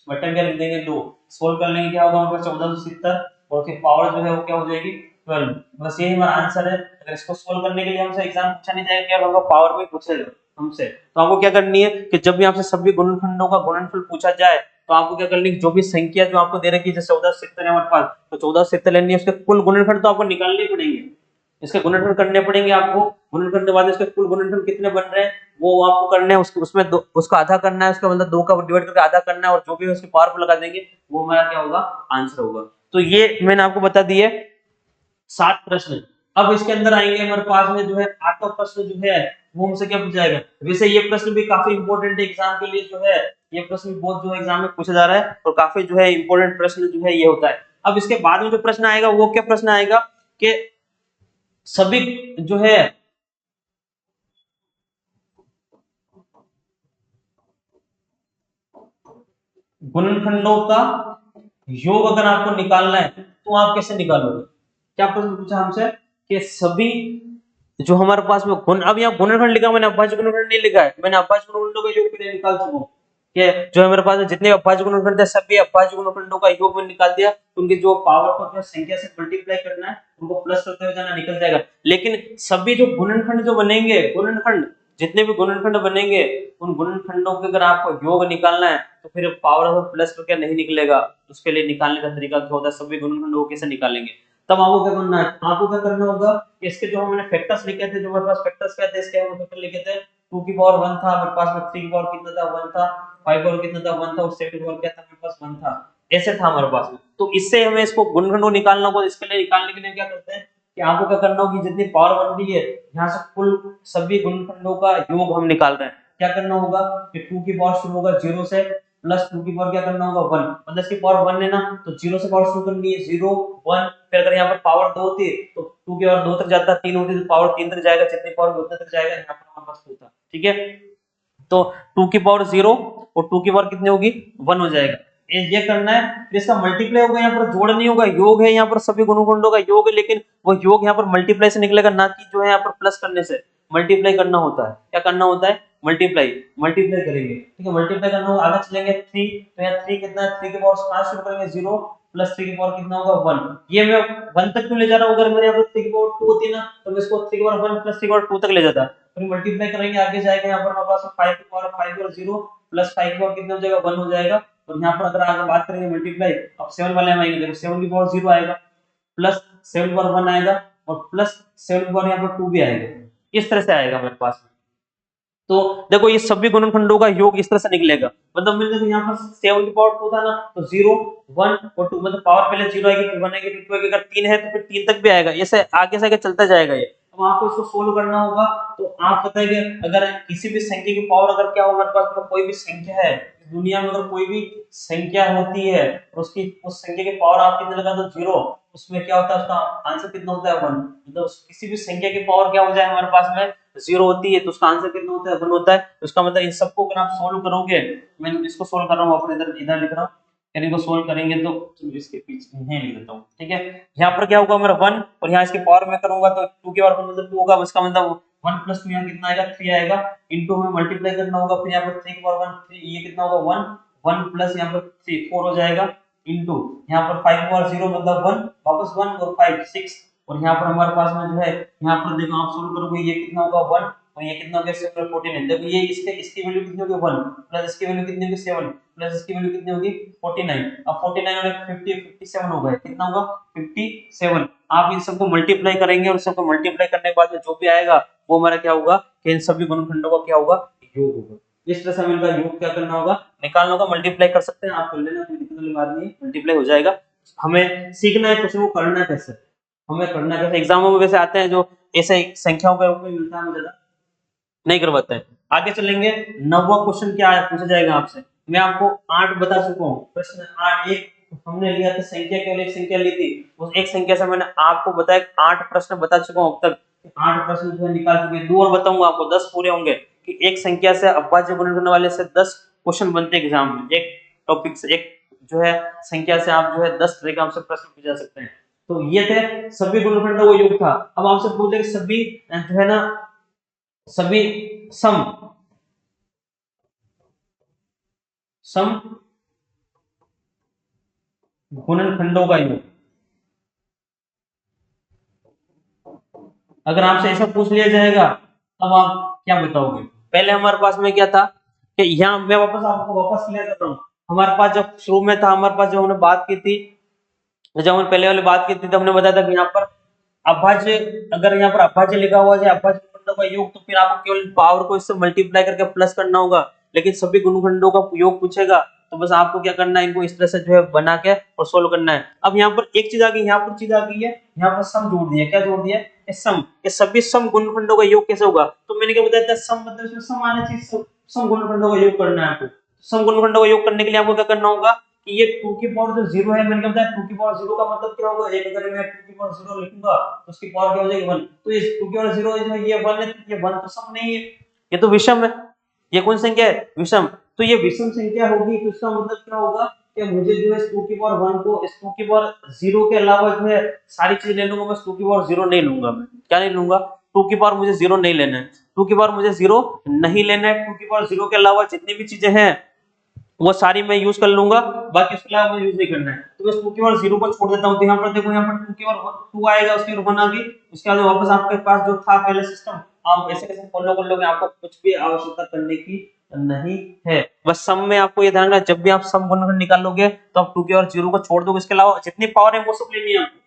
बटन क्या लिख देंगे 2, सोल्व कर लेंगे क्या होगा हमारे पास 1470, और फिर पावर जो है वो क्या हो जाएगी 12। बस यही हमारा आंसर है। अगर इसको सोल्व करने के लिए हमसे एग्जाम पूछा नहीं जाएगा कि आपका पावर में पूछेगा हमसे, तो आपको क्या करनी है कि जब भी आपसे सभी गुणनखंडों का गुणनफल पूछा जाए तो आपको क्या करनी है, जो भी संख्या जो आपको दे रखी है जैसे 1470 है हमारे पास, तो 1470 लेनी है, उसके कुल गुणनखंड तो आपको निकालने पड़ेंगे, इसके गुणनखंड करने पड़ेंगे आपको। गुणनखंड के बाद इसके कुल गुणनखंड कितने बन रहे हैं वो आपको करने हैं, उसमें उसका आधा करना है, उसका मतलब 2 का डिवाइड करके आधा करना है, और जो भी उसके पावर पर लगा देंगे वो हमारा क्या होगा? आंसर होगा। तो ये मैंने आपको बता दिए 7 प्रश्न। अब इसके अंदर आएंगे हमारे पास में जो है 8वां प्रश्न जो है वो हमसे क्या पूछा जाएगा? वैसे ये प्रश्न भी काफी इंपॉर्टेंट है एग्जाम के लिए जो है, ये प्रश्न भी बहुत जो है एग्जाम में पूछा जा रहा है और काफी जो है इंपॉर्टेंट प्रश्न जो है ये होता है। अब इसके बाद में जो प्रश्न आएगा वो क्या प्रश्न आएगा कि सभी जो है गुणनखंडों का योग अगर आपको निकालना है तो आप कैसे निकालोगे? क्या प्रश्न पूछा हमसे कि सभी जो हमारे पास में गुण, अब यहाँ गुणनखंड लिखा, मैंने अभाज्य गुणनखंड नहीं लिखा है, मैंने अभाज्य गुणनखंडों का योग पहले निकाल चुका हूं कि जो हमारे पास जितने अभाज्य गुणनखंड थे सभी अभाज्य गुणनखंडों का योग मैंने निकाल दिया, उनकी जो पावर को जो संख्या से मल्टीप्लाई करना है उनको प्लस करते हुए जाना, निकल जाएगा। लेकिन सभी जो गुणनखंड जो बनेंगे, गुणनखंड जितने भी गुणनखंड बनेंगे उन गुणनखंडों के अगर आपको योग निकालना है तो फिर पावर ऑफ प्लस करके नहीं निकलेगा। उसके लिए निकालने का तरीका क्या होता है, सभी गुणनखंडों को कैसे निकालेंगे? तब आपको क्या करना है, आपको क्या करना होगा, इसके जो हमने फैक्टर्स लिखे थे, जो हमारे पास फैक्टर्स क्या थे, इसके हम फैक्टर लिखे थे 2 की पावर 1 था हमारे पास में, 3 की पावर कितना था 1 था, 5 पावर कितना था 1 था, और 7 की पावर क्या था हमारे पास 1 था। ऐसे था हमारे पास में। तो इससे हमें इसको गुणनखंडों निकालना होगा। इसके लिए निकालने के लिए क्या करते हैं कि आपको क्या करना होगी, जितनी पावर बन रही है यहाँ से कुल सभी गुणनखंडों का योग हम निकाल रहे हैं। क्या करना होगा कि 2 की पावर शुरू होगा 0 से, प्लस 2 की पावर क्या करना होगा 1, मतलब इसकी पावर 1 है ना, तो 0 से पावर शुरू करनी है 0 1, फिर अगर यहाँ पर पावर 2 होती तो 2 की पावर 2 तक जाता, 3 होती तो पावर 3 तक जाएगा, जितनी पावर उतने तक जाएगा, यहाँ पर हमारे पास 2 था। ठीक है, तो 2 की पावर 0 और 2 की पावर कितनी होगी 1 हो जाएगा। ये करना है, फिर इसका मल्टीप्लाई होगा, यहाँ पर जोड़ नहीं होगा, योग है यहाँ पर सभी गुणनखंडों का योग है, लेकिन वो योग यहाँ पर मल्टीप्लाई से निकलेगा, ना कि जो है यहाँ पर प्लस करने से। मल्टीप्लाई करना होता है, क्या करना होता है, मल्टीप्लाई, मल्टीप्लाई करेंगे। ठीक है, मल्टीप्लाई करना होगा, आगे चलेंगे 3, तो यहाँ 3 कितना है, 3 की पावर 5 शुरू करेंगे 0 प्लस 3 की पावर कितना होगा 1। ये मैं 1 तक क्यों ले जा रहा हूँ, अगर मेरे यहाँ पर 3 की पावर 2 होती ना तो मैं इसको 3 की पावर 1 प्लस 3 की पावर 2 तक ले जाता। फिर मल्टीप्लाई करेंगे, आगे जाएगा यहाँ पर हमारे पास 5 की पावर 5 और 0 प्लस 5 की पावर कितना हो जाएगा 1 हो जाएगा। और यहाँ पर अगर आगे बात करेंगे मल्टीप्लाई, अब 7 वाले में आएंगे, देखो 7 की पावर 0 आएगा, प्लस 7 की पावर 1 आएगा, और प्लस 7 की पावर यहाँ पर 2 भी आएगा। इस तरह से आएगा हमारे पास में। तो देखो ये सभी गुणनखंडों का योग इस तरह से निकलेगा, मतलब मैंने देखो यहाँ पर 7 की पावर 2 था ना, तो 0 1 और 2, मतलब पावर पहले 0 आएगी फिर 1 आएगी फिर 2 आएगी, अगर 3 है तो फिर 3 तक भी आएगा, ऐसे आगे से आगे चलता जाएगा ये। अब आपको इसको सोल्व करना होगा, तो आप बताइए अगर किसी भी संख्या की पावर अगर क्या हो हमारे पास में, कोई भी संख्या है दुनिया में, अगर कोई भी संख्या होती है और उसकी उस संख्या की पावर आप कितने लगा दो 0, उसमें क्या होता है, उसका आंसर कितना होता है 1। मतलब किसी भी संख्या की पावर क्या हो जाए हमारे पास में जीरो होती है तो उसका आंसर कितना होता है, 1 होता है। तो इसका मतलब इन सबको अगर आप सोल्व करोगे, मैं इसको सोल्व कर रहा हूँ, अपने इधर इधर लिख रहा हूँ, यानी को सोल्व करेंगे तो चलो इसके पीछे यहीं लिख देता हूँ, ठीक है। यहाँ पर क्या होगा मेरा 1, और यहाँ इसके पावर में करूंगा तो 2 के पावर मतलब 2 होगा, इसका मतलब 1 प्लस 2 यहाँ कितना आएगा, 3 आएगा, इनटू हमें मल्टीप्लाई करना होगा, फिर यहाँ पर 3 के पावर 1 3, ये कितना होगा 1, 1 प्लस यहाँ पर 3 4 हो जाएगा, इनटू यहाँ पर 5 के पावर 0 मतलब 1, वापस 1 और 5 6, और यहाँ पर हमारे पास में जो है, यहाँ पर देखो आप सोल्व करोगे ये कितना होगा 1, और ये कितना हो गया 7 और 14 देखो ये इसकी वैल्यू कितनी होगी 1, प्लस इसकी वैल्यू कितनी होगी 7, प्लस इसकी वैल्यू कितनी होगी 49, अब 49 और 50 57 हो गए, कितना होगा 57। आप इन सबको मल्टीप्लाई करेंगे और सबको मल्टीप्लाई करने के बाद में जो भी आएगा वो हमारा क्या होगा कि इन सभी गुणनखंडों का क्या होगा, योग होगा। इस तरह से हमें इनका योग क्या करना होगा, निकालना होगा, मल्टीप्लाई कर सकते हैं आप, कर लेना, कोई दिक्कत वाली बात नहीं, मल्टीप्लाई हो जाएगा। हमें सीखना है क्वेश्चन को करना कैसे, हमें करना कैसे, एग्जामों में वैसे आते हैं जो ऐसे संख्याओं के रूप में मिलता है, हमें ज्यादा नहीं करवाते हैं। आगे चलेंगे, 9वां क्वेश्चन क्या है पूछा जाएगा आपसे। मैं आपको 8 बता चुका हूँ, प्रश्न 8 एक हमने लिया था संख्या, केवल एक संख्या ली थी, उस एक संख्या से मैंने आपको बताया 8 प्रश्न बता चुका हूँ अब तक, 8 प्रश्न जो है निकाल चुके, 2 और बताऊंगा आपको, 10 पूरे होंगे कि एक संख्या से अविभाज्य गुणनखंड वाले से 10 क्वेश्चन बनते हैं एग्जाम में, एक टॉपिक से, एक जो है संख्या से आप जो है 10 तरह के आपसे प्रश्न पूछ जा सकते हैं। तो ये थे सभी गुणनखंडों का योग था। अब आपसे पूछे कि सभी जो है ना, सभी सम सम गुणनखंडों का योग, अगर आपसे ऐसा पूछ लिया जाएगा तब आप क्या बताओगे। पहले हमारे पास में क्या था कि यहाँ मैं वापस आपको वापस क्लियर कर रहा हूँ, हमारे पास जब शुरू में था, हमारे पास जब हमने बात की थी, जब हमने पहले वाली बात की थी तो हमने बताया था कि यहाँ पर अभाज्य, अगर यहाँ पर अभाज्य लिखा हुआ है अभाज्य गुणनखंडों का योग, तो फिर आपको केवल पावर को इससे मल्टीप्लाई करके प्लस करना होगा। लेकिन सभी गुणनखंडों का योग पूछेगा तो बस आपको क्या करना है, इनको इस तरह से जो है बना के और सोल्व करना है। अब यहाँ पर एक चीज आ गई, यहाँ पर चीज आ गई है, यहाँ पर सम जोड़ दिया, क्या जोड़ दिया, ये सम, ये सभी सम गुणनखंडों का योग कैसे होगा, तो मैंने क्या बताया था, सम मतलब इसमें सम आना चाहिए, सम गुणनखंडों का योग करना है आपको। सम गुणनखंडों का योग करने के लिए आपको क्या करना होगा कि ये 2 की पावर जो 0 है, मैंने क्या बताया 2 की पावर 0 का मतलब क्या होगा, एक अगर मैं 2 की पावर 0 लिखूंगा तो उसकी पावर क्या हो जाएगी 1, तो इस 2 की पावर 0 इसमें ये 1 है, तो ये 1 तो सम नहीं है, ये तो विषम है, ये कौन संख्या है, विषम। तो ये विषम संख्या होगी तो इसका मतलब क्या होगा कि मुझे जो है 2 की पावर 1 को इस 2 की पावर 0 के अलावा जो है सारी चीज ले लूंगा, बस 2 की पावर 0 नहीं लूंगा, मैं क्या नहीं लूंगा, 2 की पावर मुझे 0 नहीं लेना है, 2 की पावर मुझे 0 नहीं लेना है, 2 की पावर 0 के अलावा जितनी भी चीजें हैं वो सारी मैं यूज कर लूंगा, बाकी उसके अलावा मुझे यूज नहीं करना है। तो बस 2 की पावर 0 को छोड़ देता हूं, तो यहाँ पर देखो, यहाँ पर 2 की पावर 2 आएगा, उसके बाद 1 आ गई, उसके बाद वापस आपके पास जो था पहले सिस्टम, आप ऐसे कैसे फॉलो कर लोगे, आपको कुछ भी आवश्यकता करने की नहीं है। बस सम में आपको ये ध्यान रखना, जब भी आप सम गुणनखंड निकालोगे तो आप 2 की पावर 0 को छोड़ दोगे, इसके अलावा जितनी पावर है वो सब लेनी है आपको,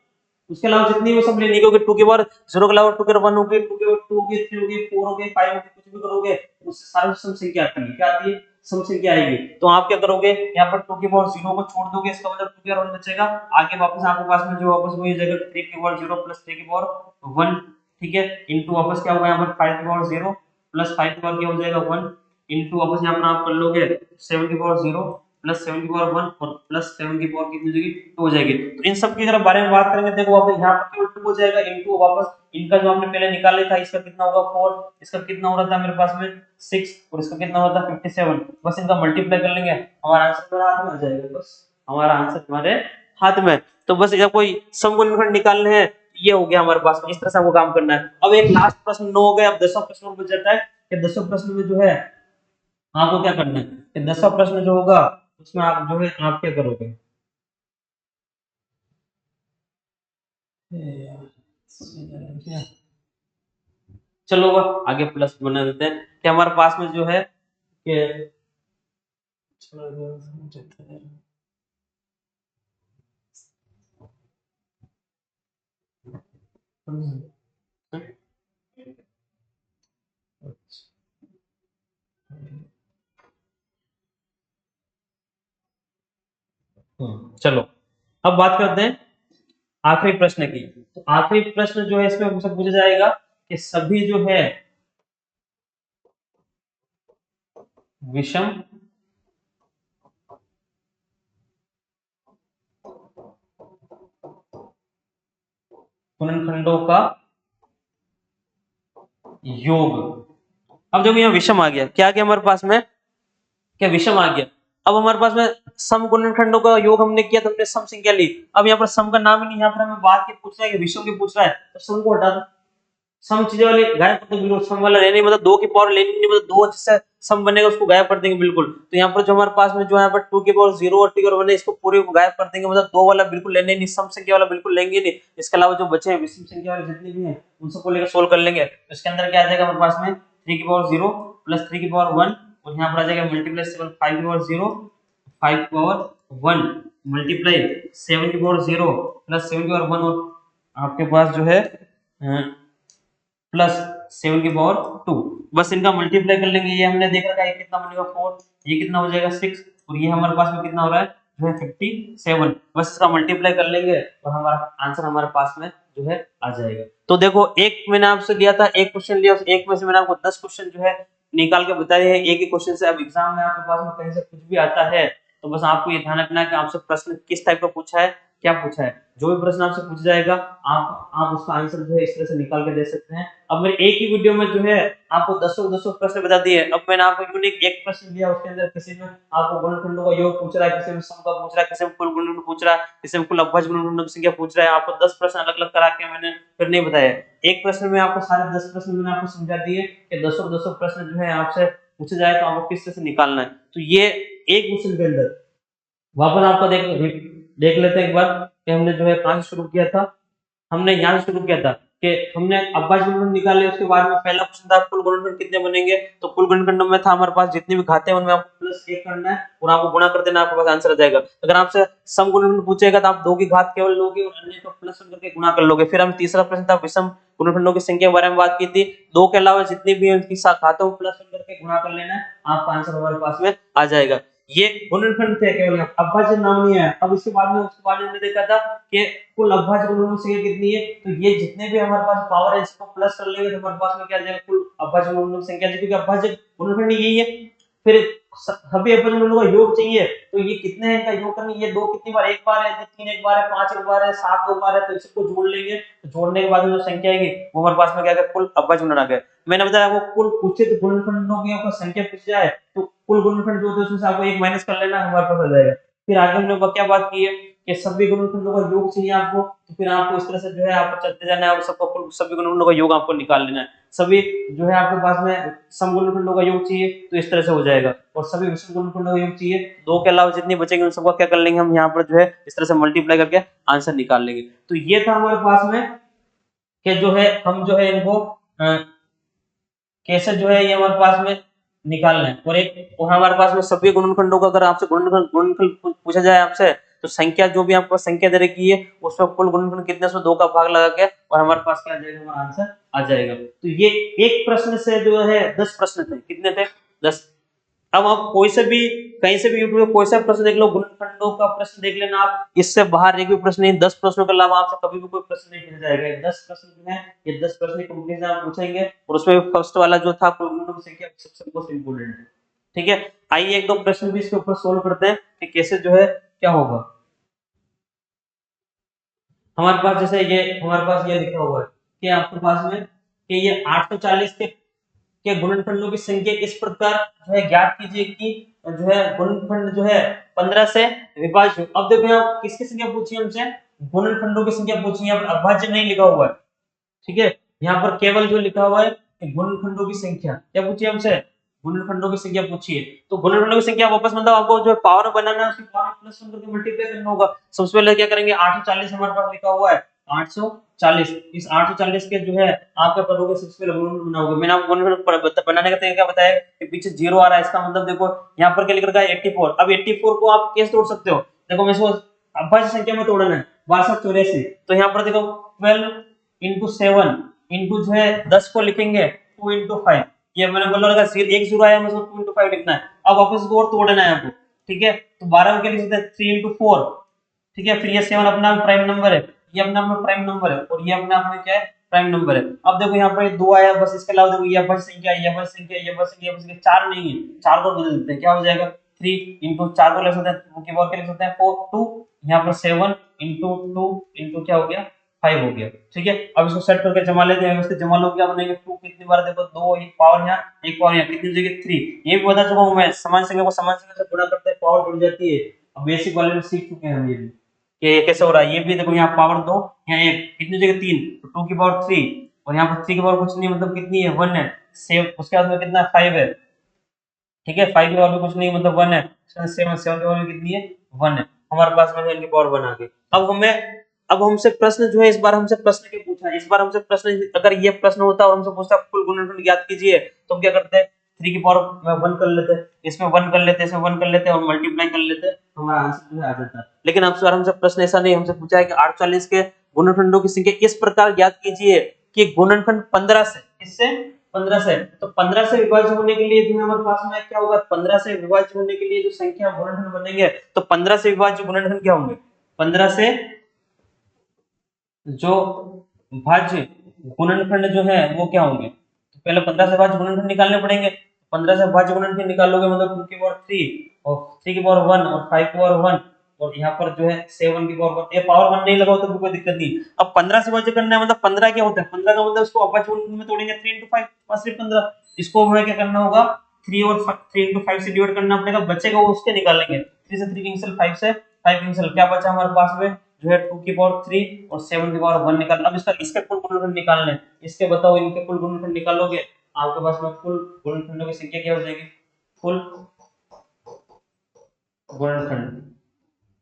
उसके अलावा जितनी भी सब लेनी है, क्योंकि 2 की पावर 0 के अलावा 2 की पावर 1 होगी, 2 की पावर 2 होगी, 3 होगी, 4 होगी, 5 होगी, कुछ भी करोगे उससे सारी सम संख्या आती है, क्या आती है, सम संख्या आएगी। तो आप क्या करोगे, यहाँ पर 2 की पावर 0 को छोड़ दोगे, इसका मतलब 2 की पावर 1 बचेगा, आगे वापस आपके पास में जो वापस वही हो जाएगा 3 की पावर 0 प्लस 3 की पावर 1, ठीक है, इनटू वापस क्या होगा यहाँ पर 5 की पावर 0 प्लस 5 की पावर क्या हो जाएगा 1, इनटू वापस यहाँ पर आप कर लोगे 7 की पावर 0 प्लस 7 की पावर 1 और प्लस 7 की पावर कितनी हो जाएगी, 2 हो जाएगी। तो इन सब की अगर बारे में बात करेंगे, देखो वापस यहाँ पर केवल 2 हो जाएगा, इनटू वापस इनका जो हमने पहले निकाला था, इसका कितना होगा 4, इसका कितना हो रहा था मेरे पास में 6, और इसका कितना हो रहा था 57, बस इनका मल्टीप्लाई कर लेंगे, हमारा आंसर हमारे हाथ में आ जाएगा, बस हमारा आंसर हमारे हाथ में। तो बस जब कोई सम गुणनखंड निकालने हैं, ये हो गया हमारे पास में, इस तरह से हमको काम करना है। अब एक लास्ट प्रश्न 9 हो गया, अब 10वां प्रश्न और बच जाता है कि 10वें प्रश्न में जो है आपको क्या करना है कि 10वां प्रश्न जो होगा उसमें आप जो है आप क्या करोगे, चलो अब आगे प्लस बना देते हैं कि हमारे पास में जो है कि चलो अब बात करते हैं आखिरी प्रश्न की। तो आखिरी प्रश्न जो है इसमें हमसे पूछा जाएगा कि सभी जो है विषम गुणनखंडों का योग। अब देखो यहाँ विषम आ गया, क्या आ गया हमारे पास में, क्या विषम आ गया। अब हमारे पास में सम गुणनखंडों का योग हमने किया तो हमने सम संख्या ली। अब यहाँ पर सम का नाम ही नहीं, यहाँ पर हमें बात की पूछ रहा है कि विषम की पूछ रहा है, तो सम को हटा दो, सम चीजें वाले गायब कर देंगे बिल्कुल, सम वाला रहने नहीं, मतलब 2 की पावर लेनी नहीं, मतलब 2 जिससे सम बनेगा उसको गायब कर देंगे बिल्कुल। तो यहाँ पर जो हमारे पास में जो यहाँ पर 2 की पावर 0 और t और 1 है, इसको पूरे को गायब कर देंगे, मतलब 2 वाला बिल्कुल लेने नहीं, सम संख्या वाला बिल्कुल लेंगे नहीं। इसके अलावा जो बचे हैं विषम संख्या वाले जितने भी हैं उन सबको लेकर सोल्व कर लेंगे। तो इसके अंदर क्या आ जाएगा हमारे पास में 3 की पावर 0 प्लस 3 की पावर 1, और यहाँ पर आ जाएगा मल्टीप्लाई 7 5 की पावर 0 5 की पावर 1 मल्टीप्लाई 7 की पावर 0 प्लस 7 की पावर 1, और आपके पास जो है प्लस 7 की पावर 2, बस इनका मल्टीप्लाई कर लेंगे। ये हमने देख रखा है कितना बनेगा 4, ये कितना हो जाएगा 6, और ये हमारे पास में कितना हो रहा है जो है 57, बस इसका मल्टीप्लाई कर लेंगे और हमारा आंसर हमारे पास में जो है आ जाएगा। तो देखो एक मैंने आपसे लिया था, एक क्वेश्चन लिया, उस एक में से मैंने आपको 10 क्वेश्चन जो है निकाल के बताए हैं एक ही क्वेश्चन से। अब एग्जाम में आपके पास में कहीं से कुछ भी आता है तो बस आपको ये ध्यान रखना है कि आपसे प्रश्न किस टाइप का पूछा है, क्या पूछा है। जो भी प्रश्न आपसे पूछा जाएगा आप उसका आंसर जो है इस तरह से निकाल के दे सकते हैं। अब मैंने एक ही वीडियो में जो है आपको 10 प्रश्न बता दिए। अब मैंने आपको यूनिक एक प्रश्न दिया, उसके अंदर किसी में आपको गुणनखंडों का योग पूछ रहा है, किसी में सम का पूछ रहा है, किसी में कुल गुणनखंड पूछ रहा है, किसी में कुल अभाज्य गुणनखंडों की संख्या पूछ रहा है। आपको 10 प्रश्न अलग अलग करा के मैंने फिर नहीं बताया। एक प्रश्न में आपको सारे 10 प्रश्न मैंने आपको समझा दिए कि 10 प्रश्न जो है आपसे पूछे जाए तो आपको किस तरह से निकालना है। तो ये एक क्वेश्चन के अंदर वापस आपको देख लेते हैं एक बार कि हमने जो है कहां से शुरू किया था। हमने यहाँ से शुरू किया था कि हमने अभाज्य गुणनखंड निकाले, उसके बाद में पहला क्वेश्चन था कुल गुणनखंड कितने बनेंगे। तो कुल गुणनखंड में था हमारे पास जितनी भी घाते हैं उनमें आपको प्लस 1 करना है और आपको गुणा कर देना, आपके पास आंसर आ जाएगा। अगर आपसे सम गुणनखंड पूछेगा तो आप 2 की घात केवल लोगे और अन्य को प्लस करके गुणा कर लोगे। फिर हम तीसरा प्रश्न था विषम गुणनखंडों की संख्या के बारे में बात की थी, 2 के अलावा जितनी भी उनकी घातों को प्लस करके गुणा कर लेना है, आपका आंसर हमारे पास में आ जाएगा। ये गुणनखंड थे केवल, अभाज्य नाम नहीं है। अब उसके बाद में हमने देखा था कि कुल अभाज्य गुणनखंड संख्या कितनी है, तो ये जितने भी हमारे पास पावर है इसको प्लस कर लेंगे तो हमारे पास में क्या आ जाएगा कुल अभाज्य गुणनखंड संख्या, क्योंकि अभाज्य गुणनखंड यही है। फिर सभी अभाज्य गुणनखंडों का योग चाहिए, तो ये कितने हैं इनका योग करना, ये 2 कितनी बार एक बार है, 3 एक बार है, 5 एक बार है, 7 दो बार है, तो इसको जोड़ लेंगे। तो जोड़ने के बाद जो संख्या आएगी वो हमारे पास में क्या कुल अभाज्य गुणनखंड आ गया। मैंने बताया आपको कुल पूछे तो गुणनखंडों की आपको संख्या पूछ जाए तो कुल गुणनखंड जो होते हैं उसमें से आपको एक माइनस कर लेना, हमारे पास आ जाएगा। फिर आगे हमने क्या बात की है कि सभी गुणनखंडों का योग चाहिए आपको, तो फिर आपको इस तरह से जो है आपको चलते जाना है और सबका कुल सभी गुणनखंडों का योग आपको निकाल लेना है। सभी जो है आपके पास में सम गुणनखंडों का योग चाहिए तो इस तरह से हो जाएगा, और सभी विषम गुणनखंडों का योग चाहिए 2 के अलावा जितनी बचेंगे उन सबका क्या कर लेंगे हम यहाँ पर जो है इस तरह से मल्टीप्लाई करके आंसर निकाल लेंगे। तो ये था हमारे पास में कि जो है हम जो है इनको कैसे जो है ये हमारे पास में निकालना है। और एक और हमारे पास में सभी गुणनखंडों का अगर आपसे गुणनखंड पूछा जाए आपसे तो संख्या जो भी आपको संख्या दे रखी है उसमें कुल गुणनखंड कितने, उसमें 2 का भाग लगा के और हमारे पास क्या आ जाएगा, हमारा आंसर आ जाएगा। तो ये एक प्रश्न से जो है 10 प्रश्न थे, कितने थे 10। अब आप कोई से भी कहीं से भी यूट्यूब में कोई सा प्रश्न देख लो, गुणनखंडों का प्रश्न देख लेना आप, इससे बाहर एक भी प्रश्न नहीं, 10 प्रश्नों के अलावा आपसे कभी भी कोई प्रश्न नहीं पूछा जाएगा। 10 प्रश्न जो है ये 10 प्रश्न कंपनी से आप पूछेंगे और उसमें फर्स्ट वाला जो था गुणनखंडों की संख्या सबसे मोस्ट इंपोर्टेंट है। ठीक है, आइए एक दो प्रश्न भी इसके ऊपर सोल्व करते हैं कि कैसे जो है क्या होगा। हमारे पास जैसे ये हमारे पास ये लिखा हुआ है कि आपके पास में कि ये 840 के गुणनखंडों की संख्या इस प्रकार जो है ज्ञात कीजिए कि जो है गुणनखंड जो है 15 से विभाज्य। अब देखो यहाँ किसकी संख्या पूछी है हमसे, गुणनखंडों की संख्या पूछी है, अभाज्य नहीं लिखा हुआ है। ठीक है, यहाँ पर केवल जो लिखा हुआ है कि गुणनखंडों की संख्या क्या पूछी है हमसे, गुणनखंडों की संख्या पूछी है। तो गुणनखंडों की संख्या वापस मतलब आपको जो पावर बनाना है उसकी पावर प्लस 1 करके मल्टीप्लाई करना होगा। सबसे पहले क्या करेंगे, 840 हमारे पास लिखा हुआ है, 840, इस 840 के जो है आपके पदों सबसे पहले गुणनखंड बनाओगे। मैंने आपको गुणनखंड बनाने का तरीका बताया कि पीछे 0 आ रहा है, इसका मतलब देखो यहाँ पर क्या लिख रखा है 84। अब 84 को आप कैसे तोड़ सकते हो, देखो मैं इसको अभाज्य संख्या में तोड़ना है, 1284। तो यहाँ पर देखो 12 इंटू 7 इंटू जो है 10 को लिखेंगे 2 इंटू 5, ये मैंने बोला लगा 1 0 आया मतलब 2 इंटू 5 लिखना है। अब वापस इसको और तोड़ना है आपको। ठीक है, तो 12 को क्या लिख सकते हैं 3 इंटू 4। ठीक है, फिर ये 7 अपना प्राइम नंबर है, ये अपना प्राइम नंबर है और ये अपना अपने क्या है प्राइम नंबर है। अब देखो यहाँ पर 2 आया, बस इसके अलावा देखो ये अभाज्य संख्या, ये अभाज्य संख्या, ये अभाज्य संख्या, अभाज्य संख्या 4 नहीं है, 4 को बदल देते हैं, क्या हो जाएगा 3 इंटू 4 को लिख सकते हैं, की बार क्या लिख सकते हैं 4 2, यहाँ पर 7 इंटू 2 इंटू क्या हो गया 5 हो गया। ठीक है, अब इसको सेट करके जमा लेते हैं। व्यवस्थित जमा लो, क्या बनेगा 2 कितनी बार देखो 2, एक पावर यहाँ एक पावर यहाँ, कितनी जगह 3। ये भी बता चुका हूं मैं, समान संख्या को समान संख्या से गुणा करते हैं पावर जुड़ जाती है। अब बेसिक वाले में सीख चुके हैं हम ये भी कि ये कैसे हो रहा है। ये भी देखो यहाँ पावर 2 यहाँ 1, कितनी जगह 3, तो 2 की पावर 3, और यहाँ पर 3 की पावर कुछ नहीं, मतलब कितनी है 1 है। सेव उसके बाद में कितना 5 है। ठीक है, 5 की पावर भी कुछ नहीं, मतलब 1 है। 7 की पावर में कितनी है 1 है। हमारे पास में इनकी पावर 1 आ गई। अब हमसे प्रश्न जो है, इस बार हमसे प्रश्न क्या पूछा है, इस बार हमसे प्रश्न, अगर ये प्रश्न होता और हमसे पूछता कुल गुणनफल ज्ञात कीजिए, तो हम क्या करते हैं 3 की पावर में 1 कर लेते हैं, इसमें 1 कर लेते हैं, इसमें 1 कर लेते हैं और मल्टीप्लाई कर लेते हैं, तो हमारा आंसर जो है आ जाता है। लेकिन अब सर हमसे प्रश्न ऐसा नहीं, हमसे पूछा है कि 840 के गुणनखंडों की संख्या इस प्रकार ज्ञात कीजिए कि गुणनखंड 15 से, किससे 15 से, तो 15 से विभाज्य होने के लिए जो है हमारे पास में क्या होगा, 15 से विभाज्य होने के लिए जो संख्या गुणनखंड बनेंगे, तो 15 से विभाज्य गुणनखंड क्या होंगे, 15 से जो भाज्य गुणनखंड जो है वो क्या होंगे, तो पहले 15 से भाज्य गुणनखंड निकालने पड़ेंगे। 15 से भाज्य गुणनखंड निकालोगे मतलब 2 की पावर 3 और 3 की पावर 1 और 5 की पावर 1 और यहाँ पर जो है 7 की पावर 1, ये पावर 1 नहीं लगाओ तो भी कोई दिक्कत नहीं। अब 15 से भाज्य करना है, मतलब 15 क्या होता है, 15 का मतलब इसको अभाज्य गुणनखंड में तोड़ेंगे 3 into 5, 5 से 15, इसको हमें क्या करना होगा 3 और 3 into 5 से डिवाइड करना पड़ेगा, बचेगा वो उसके निकालेंगे। 3 से 3 कैंसिल, 5 से 5 कैंसिल, क्या बचा हमारे पास में जो है 2 की पावर 3 और 7 की पावर 1 निकालना। अब इसका इसके कुल गुणनखंड निकालने, इसके बताओ इनके कुल गुणनखंड निकालोगे, आपके पास में कुल गुणनखंडों की संख्या क्या हो जाएगी, कुल गुणनखंड।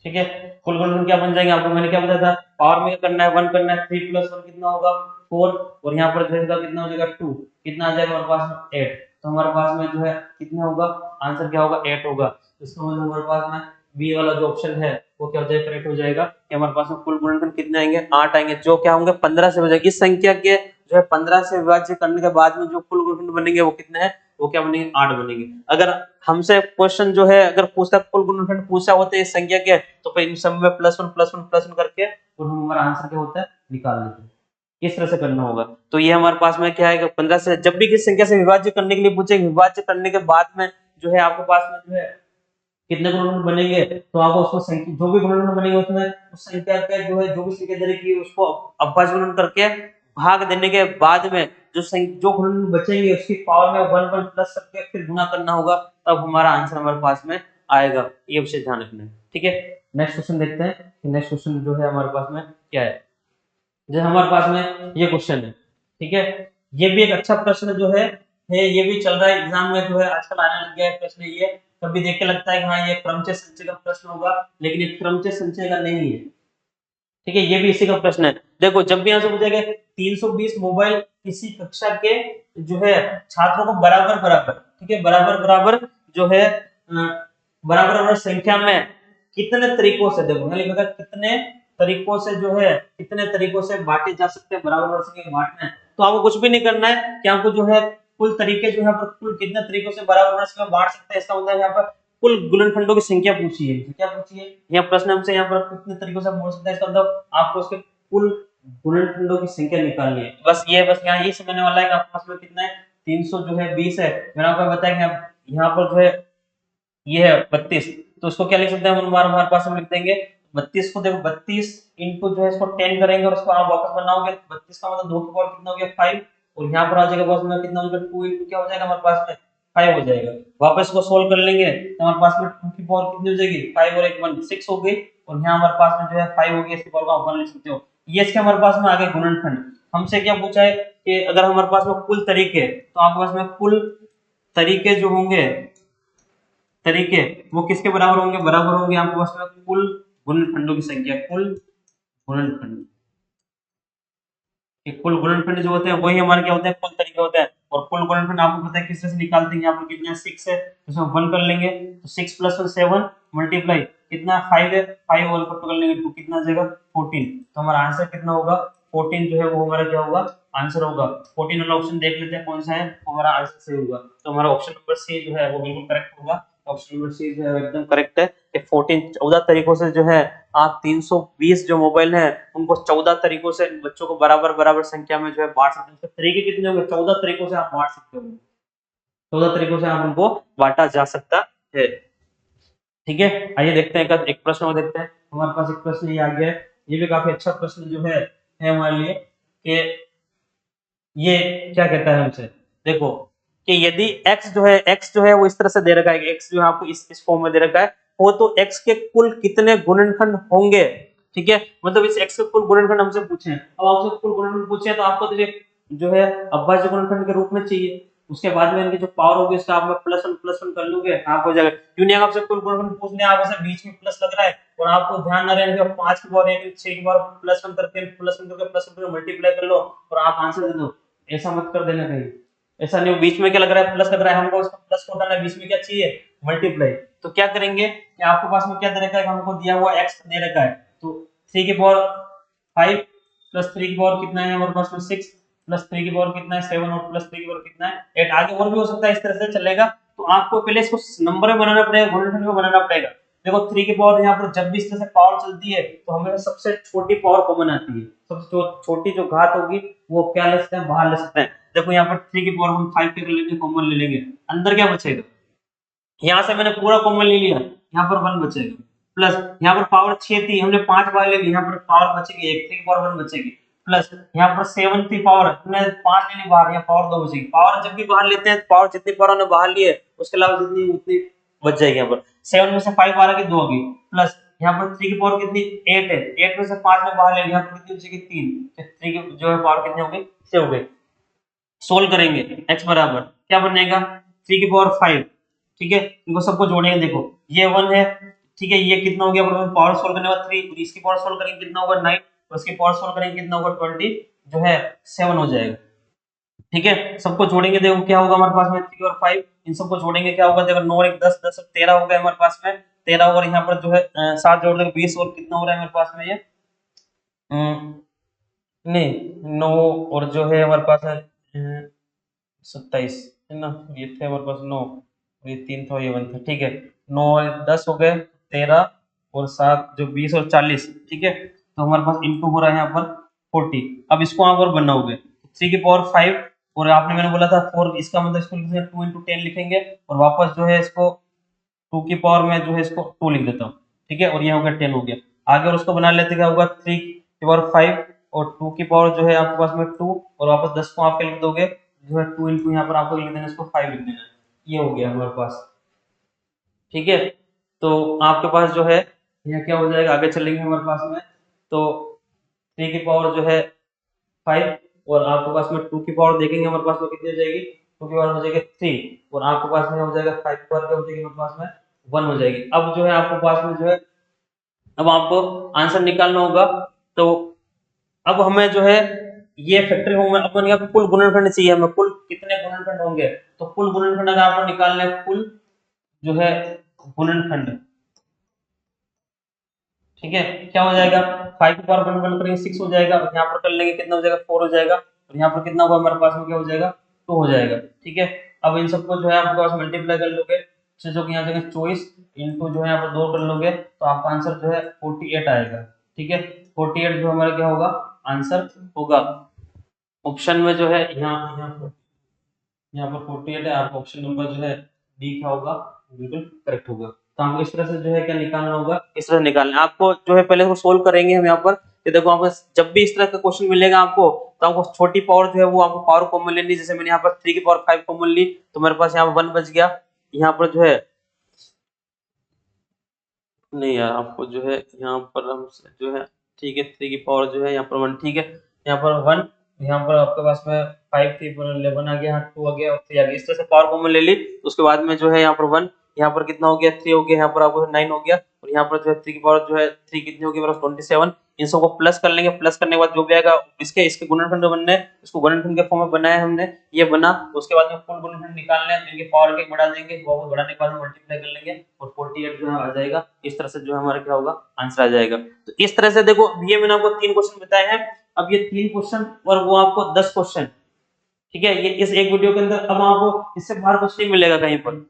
ठीक है, कुल गुणनखंड क्या बन जाएंगे, आपको मैंने क्या बताया था, पावर में करना है 1 करना है, 3 प्लस 1 कितना होगा 4, और यहाँ पर जो है कितना हो जाएगा 2, कितना आ जाएगा हमारे पास में 8, तो हमारे पास में जो है कितना होगा, आंसर क्या होगा 8 होगा। इसका मतलब हमारे पास में बी वाला जो ऑप्शन है वो क्या हो जाएगा, करेक्ट हो जाएगा कि हमारे पास में कुल गुणनखंड कितने आएंगे 8 आएंगे, जो क्या होंगे 15 से बजाएगी। इस संख्या के जो है 15 से विभाज्य करने के बाद में जो कुल गुणनखंड बनेंगे वो कितने हैं, वो क्या बनेंगे 8 बनेंगे। अगर हमसे क्वेश्चन जो है अगर पूछता कुल गुणनखंड पूछा होता है इस संख्या के, तो फिर इन सब में plus one plus one plus one करके और हम हमारा आंसर क्या होता है निकाल लेते हैं। किस तरह से करना होगा, तो ये हमारे पास में क्या है 15 से जब भी किस संख्या से विभाज्य करने के लिए पूछे, विभाज्य करने के बाद में जो है आपके पास में जो है कितने गुणनखंड बनेंगे, तो आपको उसको संख्या जो भी गुणनखंड बनेंगे उसमें उस संख्या का जो है जो भी संख्या दे रखी है उसको अभाज्य गुणन करके भाग देने के बाद में जो गुणनखंड बचेंगे उसकी पावर में 1 1 प्लस करके फिर गुना करना होगा, तब हमारा आंसर हमारे पास में आएगा। ये विषय ध्यान रखना है। ठीक है, नेक्स्ट क्वेश्चन देखते हैं कि नेक्स्ट क्वेश्चन जो है हमारे पास में क्या है। जैसे हमारे पास में ये क्वेश्चन है, ठीक है, ये भी एक अच्छा प्रश्न जो है ये भी चल रहा है एग्जाम में, जो है आजकल आने लग गया है प्रश्न। ये कभी देख के लगता है कि हाँ ये क्रमचय संचय का प्रश्न होगा, लेकिन ये क्रमचय संचय का नहीं है। ठीक है, ये भी इसी का प्रश्न है। देखो जब भी यहाँ से पूछेगा 320 मोबाइल किसी कक्षा के जो है छात्रों को बराबर बराबर, ठीक है, बराबर बराबर जो है बराबर बराबर संख्या में कितने तरीकों से, देखो लिखा कितने तरीकों से जो है कितने तरीकों से बांटे जा सकते हैं, बराबर बराबर संख्या बांटना है, तो आपको कुछ भी नहीं करना है कि आपको जो है कुल तरीके जो है कुल कितने तरीकों से बराबर बराबर संख्या बांट सकते हैं, इसका मतलब यहाँ पर कुल गुणनखंडों की संख्या पूछी है। क्या पूछी है, यह प्रश्न हमसे यहाँ पर कितने तरीकों से बोल सकते हैं, इसका मतलब आपको उसके कुल गुणनखंडों की संख्या निकालनी है। बस यहाँ ये समझने वाला है कि आपके पास में कितना है 300 जो है 20 है। मैंने आपको बताया कि यहाँ पर जो है ये है 32, तो उसको क्या लिख सकते हैं हमारे पास में लिख देंगे 32 को, देखो 32 इनटू जो है इसको 10 करेंगे और उसको आप वापस बनाओगे, 32 का मतलब 2 की पावर कितना हो गया 5, और यहाँ पर आ जाएगा पास में कितना हो जाएगा 2 इनटू क्या हो जाएगा हमारे पास में 5 हो जाएगा। वापस को सोल्व कर लेंगे तो हमारे पास में 2 की पावर कितनी हो जाएगी 5 और 1 1 6 हो गई, और यहाँ हमारे पास में जो है 5 हो गया, इसकी पावर को आप 1 लिख सकते हो। ये इसके हमारे पास में आ गए गुणनखंड। हमसे क्या पूछा है कि अगर हमारे पास में कुल तरीके, तो आपके पास में कुल तरीके जो होंगे तरीके वो किसके बराबर होंगे, बराबर होंगे आपके पास में कुल गुणनखंडों की संख्या, कुल गुणनखंड। कुल गुणनखंड जो होते हैं वही हमारे क्या होते हैं कुल तरीके होते हैं, और कुल गुणनखंड आपको पता है किस तरह से निकालते हैं, यहाँ पर कितना 6 है इसमें 1 कर लेंगे, तो 6 प्लस 1 7 मल्टीप्लाई कितना 5 है, 5 और कर लेंगे तो कितना आ जाएगा 14, तो हमारा आंसर कितना होगा 14 जो है वो हमारा क्या होगा आंसर होगा। 14 वाला ऑप्शन देख लेते हैं कौन सा है, हमारा आंसर सही होगा, तो हमारा ऑप्शन नंबर सी जो है वो बिल्कुल करेक्ट होगा। ऑप्शन नंबर सी जो है एकदम करेक्ट है कि 14 तरीकों से जो है आप 320 जो मोबाइल है उनको 14 तरीकों से बच्चों को बराबर बराबर संख्या में जो है बांट सकते हैं। उसके तरीके कितने होंगे 14 तरीकों से आप बांट सकते हो, 14 तरीकों से आप उनको बांटा जा सकता है। ठीक है, आइए देखते हैं एक प्रश्न और देखते हैं। हमारे पास एक प्रश्न ये आ गया है, ये भी काफी अच्छा प्रश्न जो है है हमारे लिए कि ये क्या कहता है हमसे, देखो कि यदि x जो है वो इस तरह से दे रखा है, x जो है आपको इस फॉर्म में दे रखा है, वो तो x के कुल कितने गुणनखंड होंगे, ठीक है, मतलब इस x के कुल गुणनखंड हमसे पूछे हैं। अब आपसे कुल गुणनखंड पूछे तो आपको तो ये जो है अविभाज्य गुणनखंड के रूप में चाहिए, उसके बाद में इनकी जो पावर होगी उसका आप में प्लस वन कर लोगे, आप हो जाएगा। क्यों नहीं आपसे कुल गुणनखंड पूछने, आप ऐसे बीच में प्लस लग रहा है और आपको ध्यान ना रहे कि 5 की पावर 1 6 की पावर प्लस वन करके मल्टीप्लाई कर लो और आप आंसर दे दो, ऐसा मत कर देना कहीं। ऐसा नहीं, बीच में क्या लग रहा है, प्लस लग रहा है, हमको उसका प्लस को हटाना है, बीच में क्या चाहिए, मल्टीप्लाई। तो क्या करेंगे कि आपके पास में क्या दे रखा है, हमको दिया हुआ x दे रखा है, तो 3 की पावर 5 प्लस 3 की पावर कितना है हमारे पास में 6 प्लस 3 की पावर कितना है 7 और प्लस 3 की पावर कितना है 8, आगे और भी हो सकता है, इस तरह से चलेगा। तो आपको पहले इसको नंबर में बनाना पड़ेगा, गुणनखंड में बनाना पड़ेगा। देखो 3 की पावर यहाँ पर जब भी इस तरह से पावर चलती है तो हमें सबसे छोटी पावर कॉमन आती है, सबसे छोटी जो घात होगी वो क्या ले सकते हैं, बाहर ले सकते हैं। देखो यहाँ पर 3 की पावर हम 5 के कर लेंगे, कॉमन ले लेंगे, अंदर क्या बचेगा, यहाँ से मैंने पूरा कॉमन ले लिया, यहाँ पर 1 बचेगा, प्लस यहाँ पर पावर 6 थी, हमने 5 बाहर ले ली, यहाँ पर पावर बचेगी 1, 3 की पावर 1 बचेगी, प्लस यहाँ पर 7 थी पावर, हमने 5 ले ली बाहर, यहाँ पावर 2 बचेगी। पावर जब भी बाहर लेते हैं पावर जितनी पावर हमने बाहर ली है उसके अलावा जितनी उतनी बच जाएगी। यहाँ पर 7 में से 5 बाहर की 2 होगी, प्लस यहाँ पर 3 की पावर कितनी 8 है, 8 में से 5 में बाहर ले ली, यहाँ पर कितनी बचेगी 3, 3 की जो है पावर कितनी होगी 6 हो गई। सोल्व करेंगे x बराबर क्या बनेगा 3 की पावर 5, ठीक है, इनको सबको जोड़ेंगे, देखो ये 1 है, ठीक है, ये कितना हो गया, पावर सोल्व करने के बाद 3, इसकी पावर सोल्व करेंगे कितना होगा 9, और इसकी पावर सोल्व करेंगे कितना होगा 20 जो है 7 हो जाएगा, ठीक है। सबको जोड़ेंगे, देखो क्या होगा हमारे पास में 3 और 5, इन सबको जोड़ेंगे क्या होगा, देखो 9 और 1 10 10 13 हो गया हमारे पास में, 13 और यहाँ पर जो है 7 जोड़ देंगे 20, और कितना हो रहा है हमारे पास में ये नहीं 9 और जो है हमारे पास है 27 है ना, ये थे हमारे पास 9, ये 3 था ये 1 था, ठीक है, 9 और 10 हो गए 13 और 7 जो 20 और 40, ठीक है, तो हमारे पास इनटू हो रहा है यहाँ पर 40। अब इसको आप और बनाओगे 3 की पावर 5 और आपने मैंने बोला था 4, इसका मतलब इसको 2 इंटू 10 लिखेंगे और वापस जो है इसको 2 की पावर में जो है इसको 2 लिख देता हूँ, ठीक है, और ये हो गया 10 हो गया। आगे और उसको बना लेते क्या होगा 3 की पावर 5 और 2 की पावर जो है आपके पास में 2 और वापस 10 को आप लिख दोगे जो है 2 इंटू यहाँ पर आपको लिख देना, इसको 5 लिख देना, ये हो गया हमारे पास, ठीक है। तो आपके पास जो है यहाँ क्या हो जाएगा, आगे चलेंगे हमारे पास में, तो 3 की पावर जो है 5 और आपके पास में 2 की पावर देखेंगे हमारे पास में कितनी हो जाएगी, 2 की पावर हो जाएगी 3 और आपके पास में हो जाएगा 5 की पावर क्या हो जाएगी हमारे पास में 1 हो जाएगी। अब जो है आपके पास में जो है अब आपको आंसर निकालना होगा, तो अब हमें जो है ये फैक्टरी होंगे, अपन यहाँ कुल गुणनखंड चाहिए, हमें कुल कितने गुणनखंड होंगे, तो कुल गुणनखंड अगर आपको निकालना है, कुल जो है गुणनखंड, ठीक है, क्या हो जाएगा 5 की पावर गुणनखंड करेंगे 6 हो जाएगा, और यहाँ पर कर लेंगे कितना हो जाएगा 4 हो जाएगा, और यहाँ पर कितना होगा हमारे पास में क्या हो जाएगा 2 हो जाएगा, ठीक है। अब इन सबको जो है आपके पास मल्टीप्लाई कर लोगे, जो कि यहाँ जाएगा 24 इंटू जो है यहाँ पर 2 कर लोगे तो आपका आंसर जो है 48 आएगा, ठीक है। 48 जो हमारा क्या होगा आंसर होगा, ऑप्शन में जो है यहाँ पर 48 है, आपका ऑप्शन नंबर जो है डी क्या होगा, बिल्कुल करेक्ट होगा। तो हमको इस तरह से जो है क्या निकालना होगा, इस तरह से निकालना है आपको, जो है पहले इसको सोल्व करेंगे हम यहाँ पर कि देखो आपको जब भी इस तरह का क्वेश्चन मिलेगा आपको, तो आपको छोटी पावर जो है वो आपको पावर कॉमन लेनी, जैसे मैंने यहाँ पर 3 की पावर 5 कॉमन ली तो मेरे पास यहाँ पर 1 बच गया, यहाँ पर जो है नहीं यार आपको जो है यहाँ पर हम जो है ठीक है 3 की पावर जो है यहाँ पर 1, ठीक है, यहाँ पर 1, यहाँ पर आपके पास में 5 थी 11 आ गया, 2 आ गया और 3 आ गया, इस तरह से पावर कॉमन ले ली, उसके बाद में जो है यहाँ पर 1, यहाँ पर कितना हो गया 3 हो गया, यहाँ पर आपको 9 हो गया, और यहाँ पर जो है 3 की पावर जो है 3 कितनी होगी मेरा 27, इन सबको प्लस कर लेंगे, प्लस करने के बाद जो भी आएगा इसके इसके गुणनखंड बनने, इसको गुणनखंड के फॉर्म में बनाया हमने, ये बना, उसके बाद में कुल गुणनखंड निकालने हैं, इनके पावर के बढ़ा देंगे, वो बढ़ाने के बाद में मल्टीप्लाई कर लेंगे और 48 जो है आ जाएगा, इस तरह से जो है हमारा क्या होगा आंसर आ जाएगा। तो इस तरह से देखो ये मैंने आपको 3 क्वेश्चन बताए हैं, अब ये 3 क्वेश्चन और वो आपको 10 क्वेश्चन, ठीक है, ये इस एक वीडियो के अंदर, अब आपको इससे बाहर कुछ नहीं मिलेगा कहीं पर,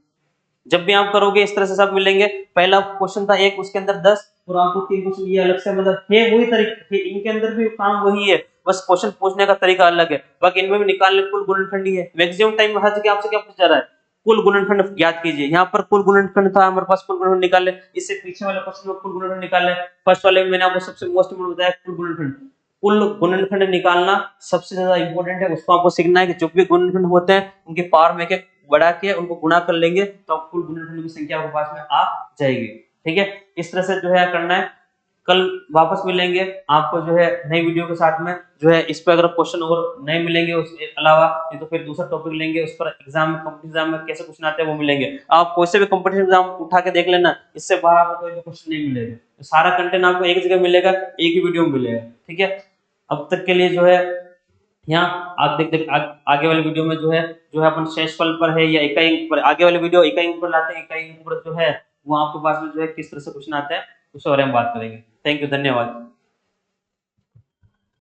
जब भी आप करोगे इस तरह से सब मिलेंगे, पहला क्वेश्चन था एक, उसके अंदर 10 और आपको 3 क्वेश्चन ये अलग से, मतलब है वही तरीके, इनके अंदर भी काम वही है, बस क्वेश्चन पूछने का तरीका अलग है, बाकी इनमें भी निकालने कुल गुणनखंड ही है। मैक्सिमम टाइम में हर जगह आपसे क्या पूछा जा रहा है, कुल गुणनखंड याद कीजिए, यहाँ पर कुल गुणनखंड था हमारे पास, कुल गुणनखंड निकाल ले, इससे पीछे वाले क्वेश्चन में कुल गुणनखंड निकाल ले, फर्स्ट वाले में मैंने आपको सबसे मोस्ट इंपोर्टेंट बताया कुल गुणनखंड, कुल गुणनखंड निकालना सबसे ज्यादा इंपॉर्टेंट है। उसको आपको सीखना है कि जो भी गुणनखंड होते हैं उनकी पावर में एक बढ़ा के उनको गुणा कर लेंगे तो कुल गुणनखंड की संख्या आपके पास में आ जाएगी। ठीक है, इस तरह से जो है करना है। कल वापस मिलेंगे आपको जो है नई वीडियो के साथ में। जो है इस पे अगर क्वेश्चन और नए मिलेंगे उसके अलावा, नहीं तो फिर दूसरा टॉपिक लेंगे उस पर एग्जाम में, कॉम्पिटिटिव एग्जाम में कैसे क्वेश्चन आते हैं वो मिलेंगे। आप कोई से भी कॉम्पिटिटिव एग्जाम उठा के देख लेना, इससे बाहर आपको कोई भी क्वेश्चन नहीं मिलेगा। तो सारा कंटेंट आपको एक जगह मिलेगा, एक ही वीडियो में मिलेगा। ठीक है, अब तक के लिए जो है यहाँ आप देख आगे वाले वीडियो में जो है अपन शेषफल पर है या इकाई अंक पर, आगे वाले वीडियो इकाई अंक पर लाते हैं। इकाई अंक पर जो है वो आपके पास में जो है किस तरह से क्वेश्चन आते हैं उसके बारे में बात करेंगे। थैंक यू, धन्यवाद।